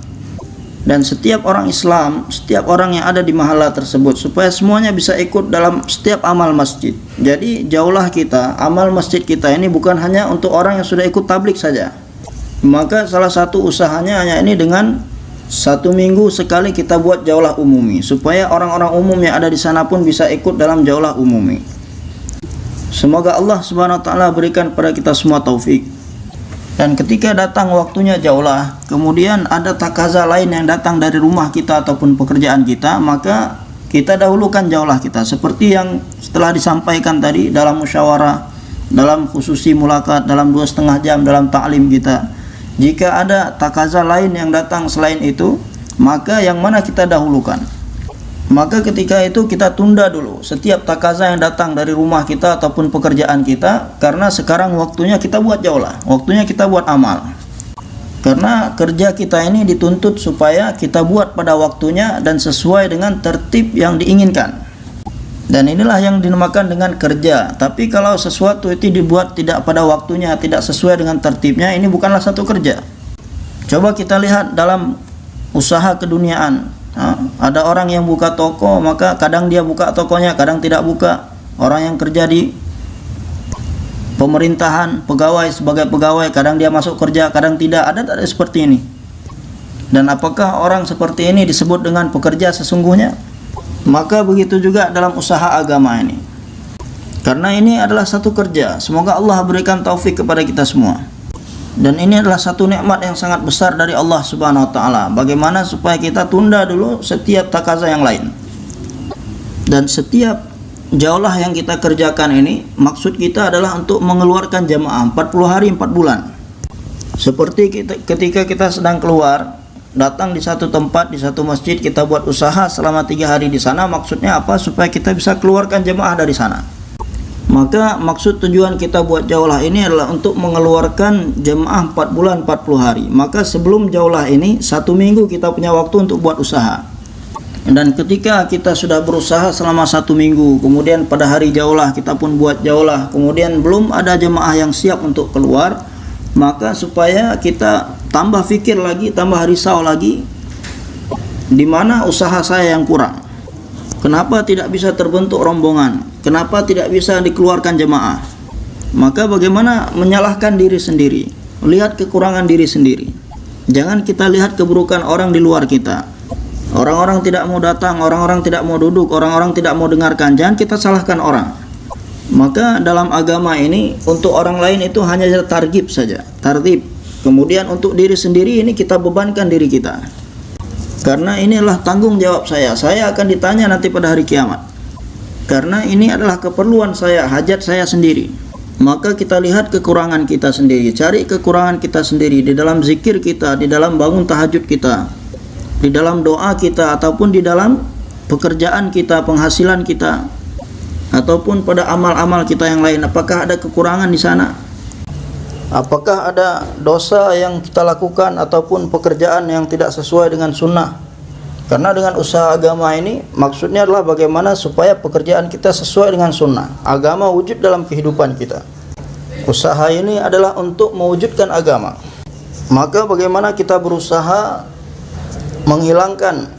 Dan setiap orang Islam, setiap orang yang ada di mahalla tersebut, supaya semuanya bisa ikut dalam setiap amal masjid. Jadi jaulah kita, amal masjid kita ini bukan hanya untuk orang yang sudah ikut tablik saja. Maka salah satu usahanya hanya ini, dengan 1 minggu sekali kita buat jaulah umumi, supaya orang-orang umum yang ada di sana pun bisa ikut dalam jaulah umumi. Semoga Allah Subhanahu wa taala berikan pada kita semua taufik. Dan ketika datang waktunya jaulah, kemudian ada takaza lain yang datang dari rumah kita ataupun pekerjaan kita, maka kita dahulukan jaulah kita. Seperti yang setelah disampaikan tadi dalam musyawarah, dalam khususi mulakat, dalam 2,5 jam dalam ta'lim kita. Jika ada takaza lain yang datang selain itu, maka yang mana kita dahulukan? Maka ketika itu kita tunda dulu setiap takaza yang datang dari rumah kita ataupun pekerjaan kita, karena sekarang waktunya kita buat jaulah, waktunya kita buat amal. Karena kerja kita ini dituntut supaya kita buat pada waktunya dan sesuai dengan tertib yang diinginkan. Dan inilah yang dinamakan dengan kerja. Tapi kalau sesuatu itu dibuat tidak pada waktunya, tidak sesuai dengan tertibnya, ini bukanlah satu kerja. Coba kita lihat dalam usaha keduniaan. Ada orang yang buka toko, maka kadang dia buka tokonya, kadang tidak buka. Orang yang kerja di pemerintahan, pegawai sebagai pegawai, kadang dia masuk kerja, kadang tidak. Ada seperti ini. Dan apakah orang seperti ini disebut dengan pekerja sesungguhnya? Maka begitu juga dalam usaha agama ini. Karena ini adalah satu kerja. Semoga Allah berikan taufik kepada kita semua. Dan ini adalah satu nikmat yang sangat besar dari Allah Subhanahu wa taala. Bagaimana supaya kita tunda dulu setiap takaza yang lain. Dan setiap jaulah yang kita kerjakan ini, maksud kita adalah untuk mengeluarkan jamaah 40 hari 4 bulan. Seperti ketika kita sedang keluar, datang di satu tempat, di satu masjid, kita buat usaha selama 3 hari di sana. Maksudnya apa? Supaya kita bisa keluarkan jamaah dari sana. Maka maksud tujuan kita buat jaulah ini adalah untuk mengeluarkan jemaah 4 bulan 40 hari. Maka sebelum jaulah ini 1 minggu kita punya waktu untuk buat usaha. Dan ketika kita sudah berusaha selama 1 minggu, kemudian pada hari jaulah kita pun buat jaulah, kemudian belum ada jemaah yang siap untuk keluar, maka supaya kita tambah fikir lagi, tambah risau lagi, di mana usaha saya yang kurang. Kenapa tidak bisa terbentuk rombongan? Kenapa tidak bisa dikeluarkan jemaah? Maka bagaimana menyalahkan diri sendiri? Lihat kekurangan diri sendiri. Jangan kita lihat keburukan orang di luar kita. Orang-orang tidak mau datang, orang-orang tidak mau duduk, orang-orang tidak mau dengarkan. Jangan kita salahkan orang. Maka dalam agama ini untuk orang lain itu hanya targhib saja, targhib. Kemudian untuk diri sendiri ini kita bebankan diri kita. Karena inilah tanggung jawab saya akan ditanya nanti pada hari kiamat. Karena ini adalah keperluan saya, hajat saya sendiri. Maka kita lihat kekurangan kita sendiri, cari kekurangan kita sendiri di dalam zikir kita, di dalam bangun tahajud kita, di dalam doa kita, ataupun di dalam pekerjaan kita, penghasilan kita, ataupun pada amal-amal kita yang lain. Apakah ada kekurangan di sana? Apakah ada dosa yang kita lakukan ataupun pekerjaan yang tidak sesuai dengan sunnah? Karena dengan usaha agama ini maksudnya adalah bagaimana supaya pekerjaan kita sesuai dengan sunnah, agama wujud dalam kehidupan kita. Usaha ini adalah untuk mewujudkan agama. Maka bagaimana kita berusaha menghilangkan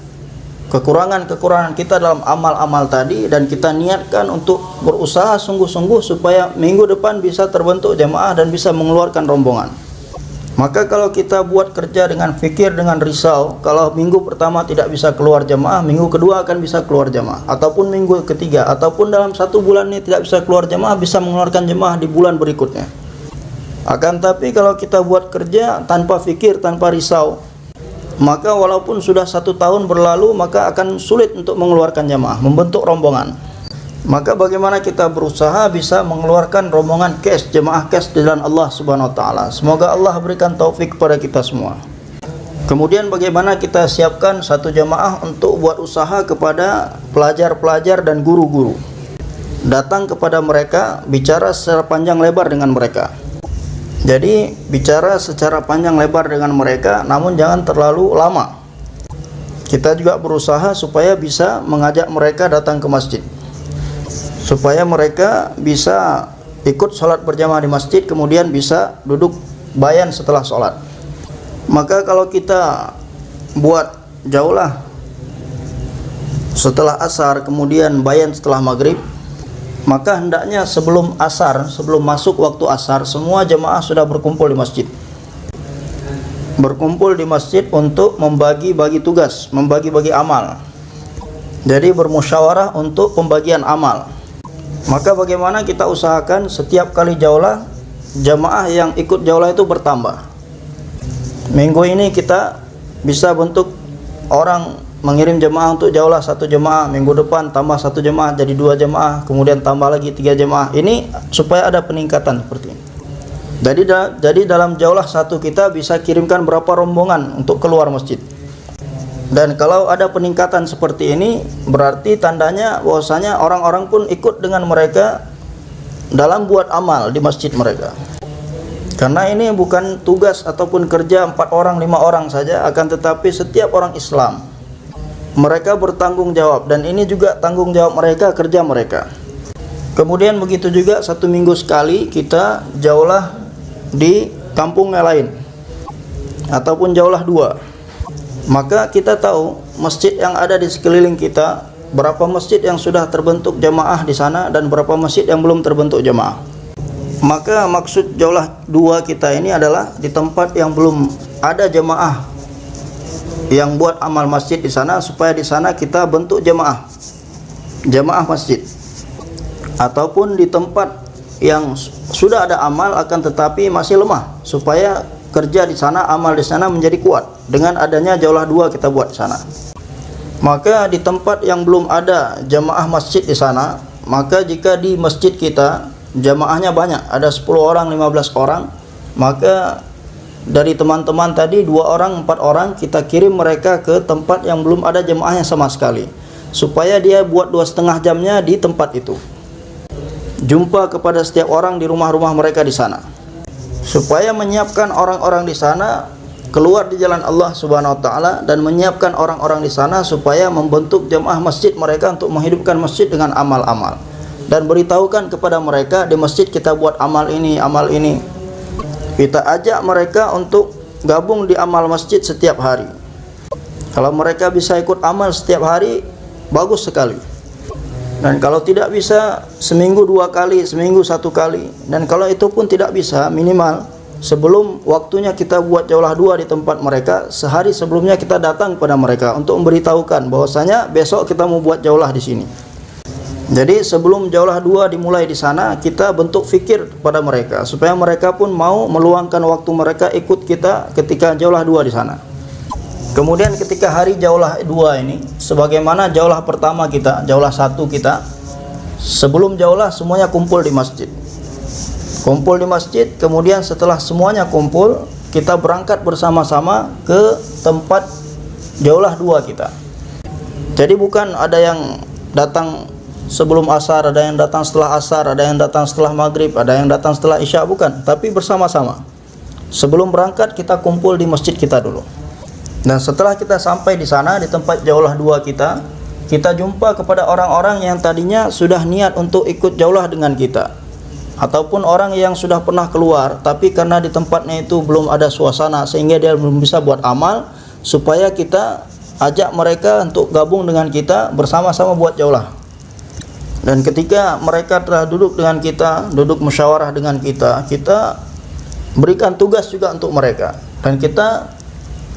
kekurangan-kekurangan kita dalam amal-amal tadi, dan kita niatkan untuk berusaha sungguh-sungguh supaya minggu depan bisa terbentuk jamaah dan bisa mengeluarkan rombongan. Maka kalau kita buat kerja dengan fikir, dengan risau, kalau minggu pertama tidak bisa keluar jamaah, minggu kedua akan bisa keluar jamaah, ataupun minggu ketiga, ataupun dalam 1 bulan ini tidak bisa keluar jamaah, bisa mengeluarkan jamaah di bulan berikutnya. Akan tapi kalau kita buat kerja tanpa fikir, tanpa risau, maka walaupun sudah 1 tahun berlalu, maka akan sulit untuk mengeluarkan jamaah, membentuk rombongan. Maka bagaimana kita berusaha bisa mengeluarkan rombongan cash, jemaah cash di jalan Allah Subhanahu wa taala. Semoga Allah berikan taufik kepada kita semua. Kemudian bagaimana kita siapkan satu jemaah untuk buat usaha kepada pelajar-pelajar dan guru-guru. Datang kepada mereka, bicara secara panjang lebar dengan mereka. Jadi bicara secara panjang lebar dengan mereka, namun jangan terlalu lama. Kita juga berusaha supaya bisa mengajak mereka datang ke masjid, supaya mereka bisa ikut sholat berjamaah di masjid, kemudian bisa duduk bayan setelah sholat. Maka kalau kita buat jauhlah setelah asar, kemudian bayan setelah maghrib, maka hendaknya sebelum asar, sebelum masuk waktu asar, semua jamaah sudah berkumpul di masjid. Berkumpul di masjid untuk membagi-bagi tugas, membagi-bagi amal. Jadi bermusyawarah untuk pembagian amal. Maka bagaimana kita usahakan setiap kali jaulah, jamaah yang ikut jaulah itu bertambah. Minggu ini kita bisa bentuk orang mengirim jamaah untuk jaulah 1 jamaah, minggu depan tambah 1 jamaah jadi 2 jamaah, kemudian tambah lagi 3 jamaah. Ini supaya ada peningkatan seperti ini. Jadi dalam jaulah 1 kita bisa kirimkan berapa rombongan untuk keluar masjid. Dan kalau ada peningkatan seperti ini, berarti tandanya bahwasanya orang-orang pun ikut dengan mereka dalam buat amal di masjid mereka. Karena ini bukan tugas ataupun kerja 4 orang, 5 orang saja, akan tetapi setiap orang Islam mereka bertanggung jawab, dan ini juga tanggung jawab mereka, kerja mereka. Kemudian begitu juga 1 minggu sekali kita jaulah di kampung yang lain, ataupun jaulah 2. Maka kita tahu masjid yang ada di sekeliling kita, berapa masjid yang sudah terbentuk jamaah di sana dan berapa masjid yang belum terbentuk jamaah. Maka maksud jaulah 2 kita ini adalah di tempat yang belum ada jamaah yang buat amal masjid di sana, supaya di sana kita bentuk jamaah masjid. Ataupun di tempat yang sudah ada amal akan tetapi masih lemah, supaya kerja di sana, amal di sana menjadi kuat dengan adanya jaulah 2 kita buat di sana. Maka di tempat yang belum ada jamaah masjid di sana, maka jika di masjid kita jamaahnya banyak, ada 10 orang, 15 orang, maka dari teman-teman tadi 2 orang, 4 orang kita kirim mereka ke tempat yang belum ada jamaahnya sama sekali, supaya dia buat 2,5 jamnya di tempat itu, jumpa kepada setiap orang di rumah-rumah mereka di sana, supaya menyiapkan orang-orang di sana keluar di jalan Allah Subhanahu wa taala, dan menyiapkan orang-orang di sana supaya membentuk jamaah masjid mereka untuk menghidupkan masjid dengan amal-amal, dan beritahukan kepada mereka di masjid kita buat amal ini, amal ini. Kita ajak mereka untuk gabung di amal masjid setiap hari. Kalau mereka bisa ikut amal setiap hari, bagus sekali. Dan kalau tidak bisa, seminggu 2 kali, seminggu 1 kali. Dan kalau itu pun tidak bisa, minimal sebelum waktunya kita buat jaulah dua di tempat mereka, sehari sebelumnya kita datang kepada mereka untuk memberitahukan bahwasanya besok kita mau buat jaulah di sini. Jadi sebelum jaulah dua dimulai di sana, kita bentuk fikir kepada mereka supaya mereka pun mau meluangkan waktu mereka ikut kita ketika jaulah dua di sana. Kemudian ketika hari jaulah dua ini, sebagaimana jaulah pertama kita, jaulah satu kita, sebelum jaulah semuanya kumpul di masjid. Kumpul di masjid, kemudian setelah semuanya kumpul, kita berangkat bersama-sama ke tempat jaulah dua kita. Jadi bukan ada yang datang sebelum asar, ada yang datang setelah asar, ada yang datang setelah maghrib, ada yang datang setelah isya, bukan, tapi bersama-sama. Sebelum berangkat kita kumpul di masjid kita dulu. Dan setelah kita sampai di sana, di tempat jaulah dua kita jumpa kepada orang-orang yang tadinya sudah niat untuk ikut jaulah dengan kita, ataupun orang yang sudah pernah keluar tapi karena di tempatnya itu belum ada suasana sehingga dia belum bisa buat amal, supaya kita ajak mereka untuk gabung dengan kita bersama-sama buat jaulah. Dan ketika mereka telah duduk dengan kita, duduk musyawarah dengan kita berikan tugas juga untuk mereka, dan kita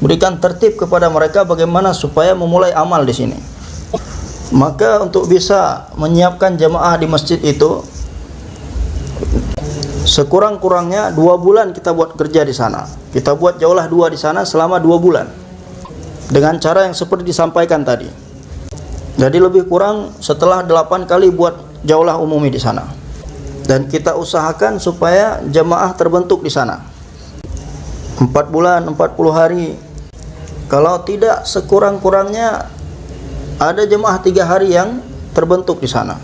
berikan tertib kepada mereka bagaimana supaya memulai amal di sini. Maka untuk bisa menyiapkan jamaah di masjid itu, sekurang-kurangnya 2 bulan kita buat kerja di sana. Kita buat jaulah dua di sana selama 2 bulan dengan cara yang seperti disampaikan tadi. Jadi lebih kurang setelah 8 kali buat jaulah umumi di sana. Dan kita usahakan supaya jamaah terbentuk di sana 4 bulan, 40 hari. Kalau tidak, sekurang-kurangnya ada jemaah 3 hari yang terbentuk di sana.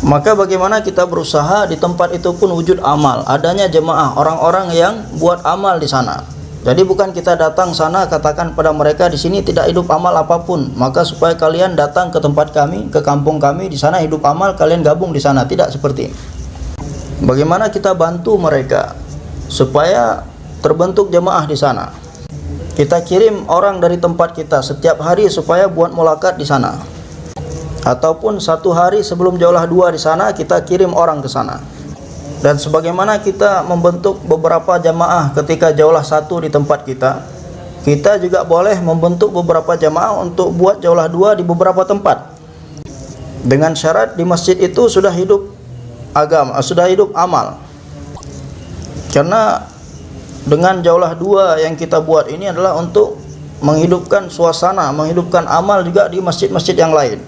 Maka bagaimana kita berusaha di tempat itu pun wujud amal, adanya jemaah, orang-orang yang buat amal di sana. Jadi bukan kita datang sana katakan pada mereka di sini tidak hidup amal apapun, maka supaya kalian datang ke tempat kami, ke kampung kami, di sana hidup amal, kalian gabung di sana. Tidak seperti ini. Bagaimana kita bantu mereka supaya terbentuk jemaah di sana? Kita kirim orang dari tempat kita setiap hari supaya buat mulakat di sana. Ataupun 1 hari sebelum jaulah dua di sana kita kirim orang ke sana. Dan sebagaimana kita membentuk beberapa jamaah ketika jaulah 1 di tempat kita juga boleh membentuk beberapa jamaah untuk buat jaulah 2 di beberapa tempat. Dengan syarat di masjid itu sudah hidup agama, sudah hidup amal. Karena dengan jaulah 2 yang kita buat ini adalah untuk menghidupkan suasana, menghidupkan amal juga di masjid-masjid yang lain.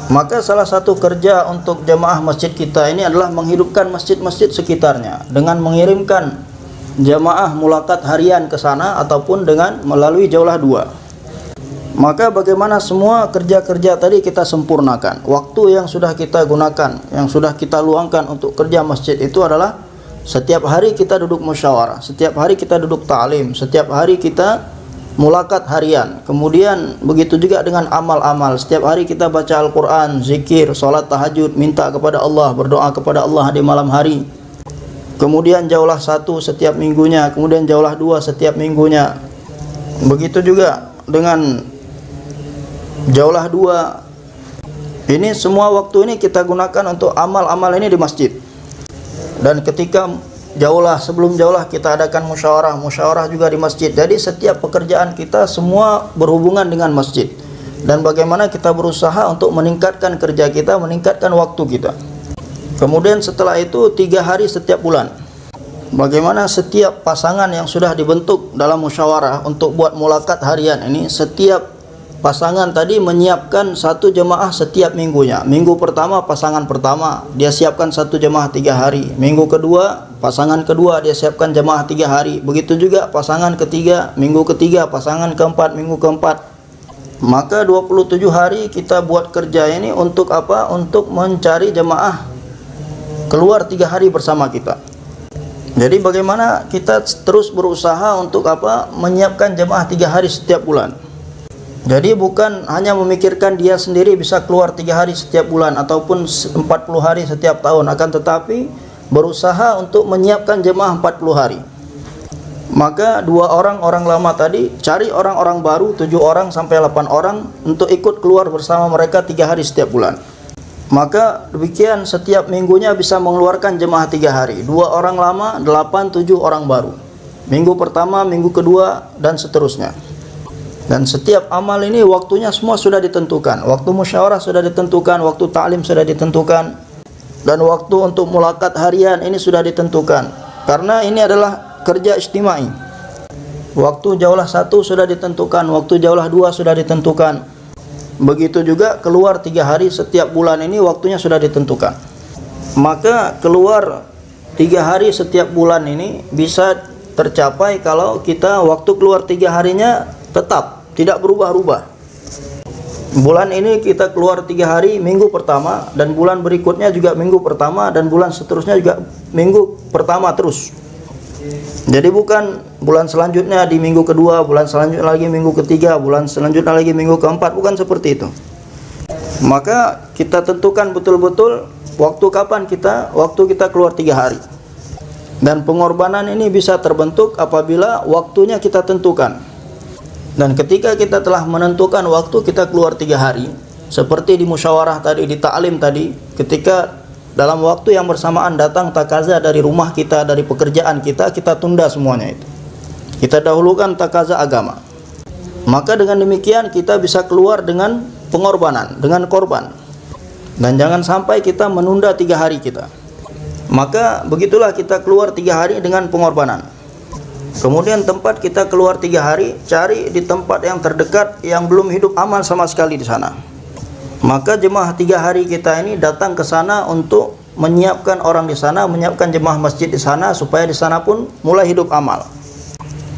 Maka salah satu kerja untuk jamaah masjid kita ini adalah menghidupkan masjid-masjid sekitarnya dengan mengirimkan jamaah mulakat harian ke sana ataupun dengan melalui jaulah 2. Maka bagaimana semua kerja-kerja tadi kita sempurnakan. Waktu yang sudah kita gunakan, yang sudah kita luangkan untuk kerja masjid itu adalah setiap hari kita duduk musyawarah, setiap hari kita duduk ta'lim, setiap hari kita mulakat harian. Kemudian begitu juga dengan amal-amal. Setiap hari kita baca Al-Quran, zikir, sholat tahajud, minta kepada Allah, berdoa kepada Allah di malam hari. Kemudian jaulah 1 setiap minggunya, kemudian jaulah 2 setiap minggunya. Begitu juga dengan jaulah 2. Ini semua waktu ini kita gunakan untuk amal-amal ini di masjid. Dan ketika jaulah, sebelum jaulah kita adakan musyawarah juga di masjid. Jadi setiap pekerjaan kita semua berhubungan dengan masjid. Dan bagaimana kita berusaha untuk meningkatkan kerja kita, meningkatkan waktu kita. Kemudian setelah itu 3 hari setiap bulan. Bagaimana setiap pasangan yang sudah dibentuk dalam musyawarah untuk buat mulakat harian ini, setiap pasangan tadi menyiapkan 1 jemaah setiap minggunya. Minggu pertama pasangan pertama dia siapkan 1 jemaah 3 hari. Minggu kedua pasangan kedua dia siapkan jemaah 3 hari. Begitu juga pasangan ketiga, minggu ketiga, pasangan keempat, minggu keempat. Maka 27 hari kita buat kerja ini untuk apa? Untuk mencari jemaah keluar 3 hari bersama kita. Jadi bagaimana kita terus berusaha untuk apa? Menyiapkan jemaah 3 hari setiap bulan. Jadi bukan hanya memikirkan dia sendiri bisa keluar 3 hari setiap bulan ataupun 40 hari setiap tahun, akan tetapi berusaha untuk menyiapkan jemaah 40 hari. Maka 2 orang lama tadi cari orang-orang baru 7 orang sampai 8 orang untuk ikut keluar bersama mereka 3 hari setiap bulan. Maka demikian setiap minggunya bisa mengeluarkan jemaah 3 hari, 2 orang lama, 8, 7 orang baru. Minggu pertama, minggu kedua, dan seterusnya. Dan setiap amal ini waktunya semua sudah ditentukan. Waktu musyawarah sudah ditentukan, waktu ta'lim sudah ditentukan, dan waktu untuk mulakat harian ini sudah ditentukan. Karena ini adalah kerja istimai. Waktu jaulah 1 sudah ditentukan, waktu jaulah 2 sudah ditentukan. Begitu juga keluar 3 hari setiap bulan ini waktunya sudah ditentukan. Maka keluar 3 hari setiap bulan ini bisa tercapai kalau kita waktu keluar 3 harinya tetap tidak berubah-ubah. Bulan ini kita keluar 3 hari minggu pertama, dan bulan berikutnya juga minggu pertama, dan bulan seterusnya juga minggu pertama terus. Jadi bukan bulan selanjutnya di minggu kedua, bulan selanjutnya lagi minggu ketiga, bulan selanjutnya lagi minggu keempat, bukan seperti itu. Maka kita tentukan betul-betul waktu kita keluar 3 hari. Dan pengorbanan ini bisa terbentuk apabila waktunya kita tentukan. Dan ketika kita telah menentukan waktu kita keluar 3 hari, seperti di musyawarah tadi, di ta'lim tadi, ketika dalam waktu yang bersamaan datang takaza dari rumah kita, dari pekerjaan kita, kita tunda semuanya itu. Kita dahulukan takaza agama. Maka dengan demikian kita bisa keluar dengan pengorbanan, dengan korban. Dan jangan sampai kita menunda 3 hari kita. Maka begitulah kita keluar 3 hari dengan pengorbanan. Kemudian tempat kita keluar 3 hari, cari di tempat yang terdekat yang belum hidup amal sama sekali di sana. Maka jemaah 3 hari kita ini datang ke sana untuk menyiapkan orang di sana, menyiapkan jemaah masjid di sana supaya di sana pun mulai hidup amal.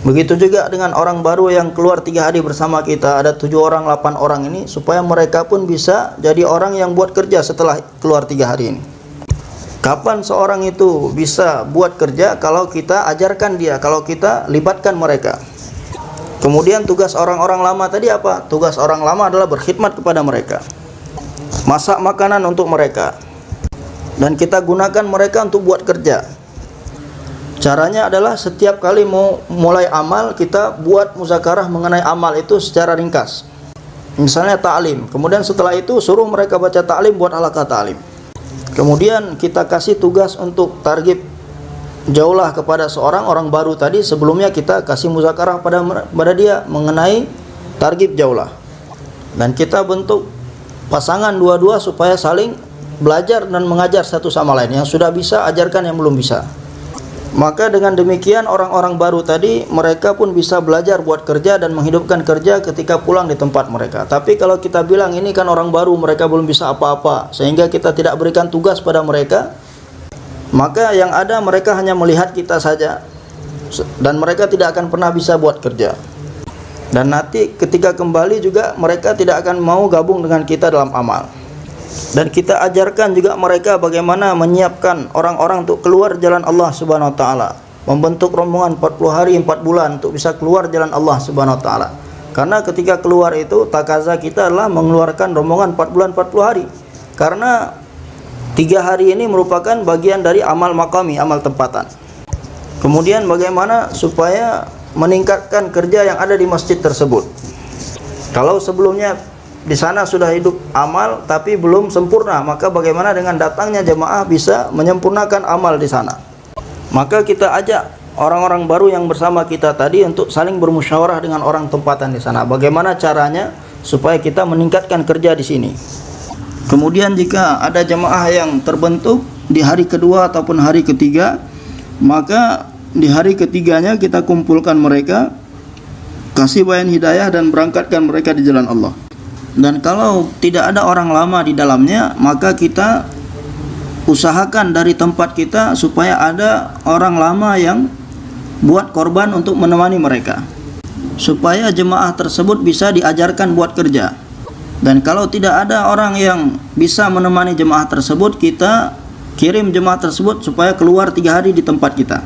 Begitu juga dengan orang baru yang keluar 3 hari bersama kita, ada 7 orang, 8 orang ini, supaya mereka pun bisa jadi orang yang buat kerja setelah keluar 3 hari ini. Kapan seorang itu bisa buat kerja? Kalau kita ajarkan dia, kalau kita libatkan mereka. Kemudian tugas orang-orang lama tadi apa? Tugas orang lama adalah berkhidmat kepada mereka, masak makanan untuk mereka, dan kita gunakan mereka untuk buat kerja. Caranya adalah setiap kali mau mulai amal, kita buat muzakarah mengenai amal itu secara ringkas. Misalnya ta'lim, kemudian setelah itu suruh mereka baca ta'lim, buat halaqah ta'lim. Kemudian kita kasih tugas untuk targib jaulah kepada seorang orang baru tadi. Sebelumnya kita kasih muzakarah pada dia mengenai targib jaulah. Dan kita bentuk pasangan dua-dua supaya saling belajar dan mengajar satu sama lain. Yang sudah bisa ajarkan yang belum bisa. Maka dengan demikian orang-orang baru tadi mereka pun bisa belajar buat kerja dan menghidupkan kerja ketika pulang di tempat mereka. Tapi kalau kita bilang ini kan orang baru, mereka belum bisa apa-apa, sehingga kita tidak berikan tugas pada mereka, maka yang ada mereka hanya melihat kita saja dan mereka tidak akan pernah bisa buat kerja. Dan nanti ketika kembali juga mereka tidak akan mau gabung dengan kita dalam amal. Dan kita ajarkan juga mereka bagaimana menyiapkan orang-orang untuk keluar jalan Allah Subhanahu wa taala, membentuk rombongan 40 hari 4 bulan untuk bisa keluar jalan Allah Subhanahu wa taala. Karena ketika keluar itu takaza kita adalah mengeluarkan rombongan 4 bulan 40 hari. Karena 3 hari ini merupakan bagian dari amal maqami, amal tempatan. Kemudian bagaimana supaya meningkatkan kerja yang ada di masjid tersebut. Kalau sebelumnya di sana sudah hidup amal tapi belum sempurna, maka bagaimana dengan datangnya jemaah bisa menyempurnakan amal di sana. Maka kita ajak orang-orang baru yang bersama kita tadi untuk saling bermusyawarah dengan orang tempatan di sana. Bagaimana caranya supaya kita meningkatkan kerja di sini. Kemudian jika ada jemaah yang terbentuk di hari kedua ataupun hari ketiga, maka di hari ketiganya kita kumpulkan mereka, kasih bayan hidayah dan berangkatkan mereka di jalan Allah. Dan kalau tidak ada orang lama di dalamnya, maka kita usahakan dari tempat kita supaya ada orang lama yang buat korban untuk menemani mereka, supaya jemaah tersebut bisa diajarkan buat kerja. Dan kalau tidak ada orang yang bisa menemani jemaah tersebut, kita kirim jemaah tersebut supaya keluar 3 hari di tempat kita,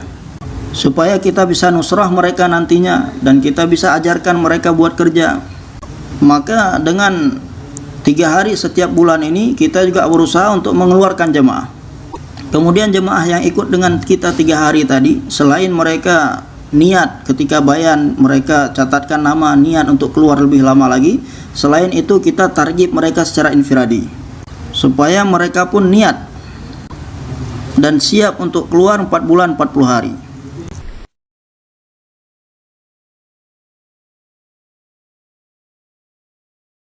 supaya kita bisa nusrah mereka nantinya dan kita bisa ajarkan mereka buat kerja. Maka dengan 3 hari setiap bulan ini kita juga berusaha untuk mengeluarkan jemaah. Kemudian jemaah yang ikut dengan kita 3 hari tadi, selain mereka niat ketika bayan, mereka catatkan nama niat untuk keluar lebih lama lagi, selain itu kita target mereka secara infiradi. supaya mereka pun niat dan siap untuk keluar 4 bulan 40 hari.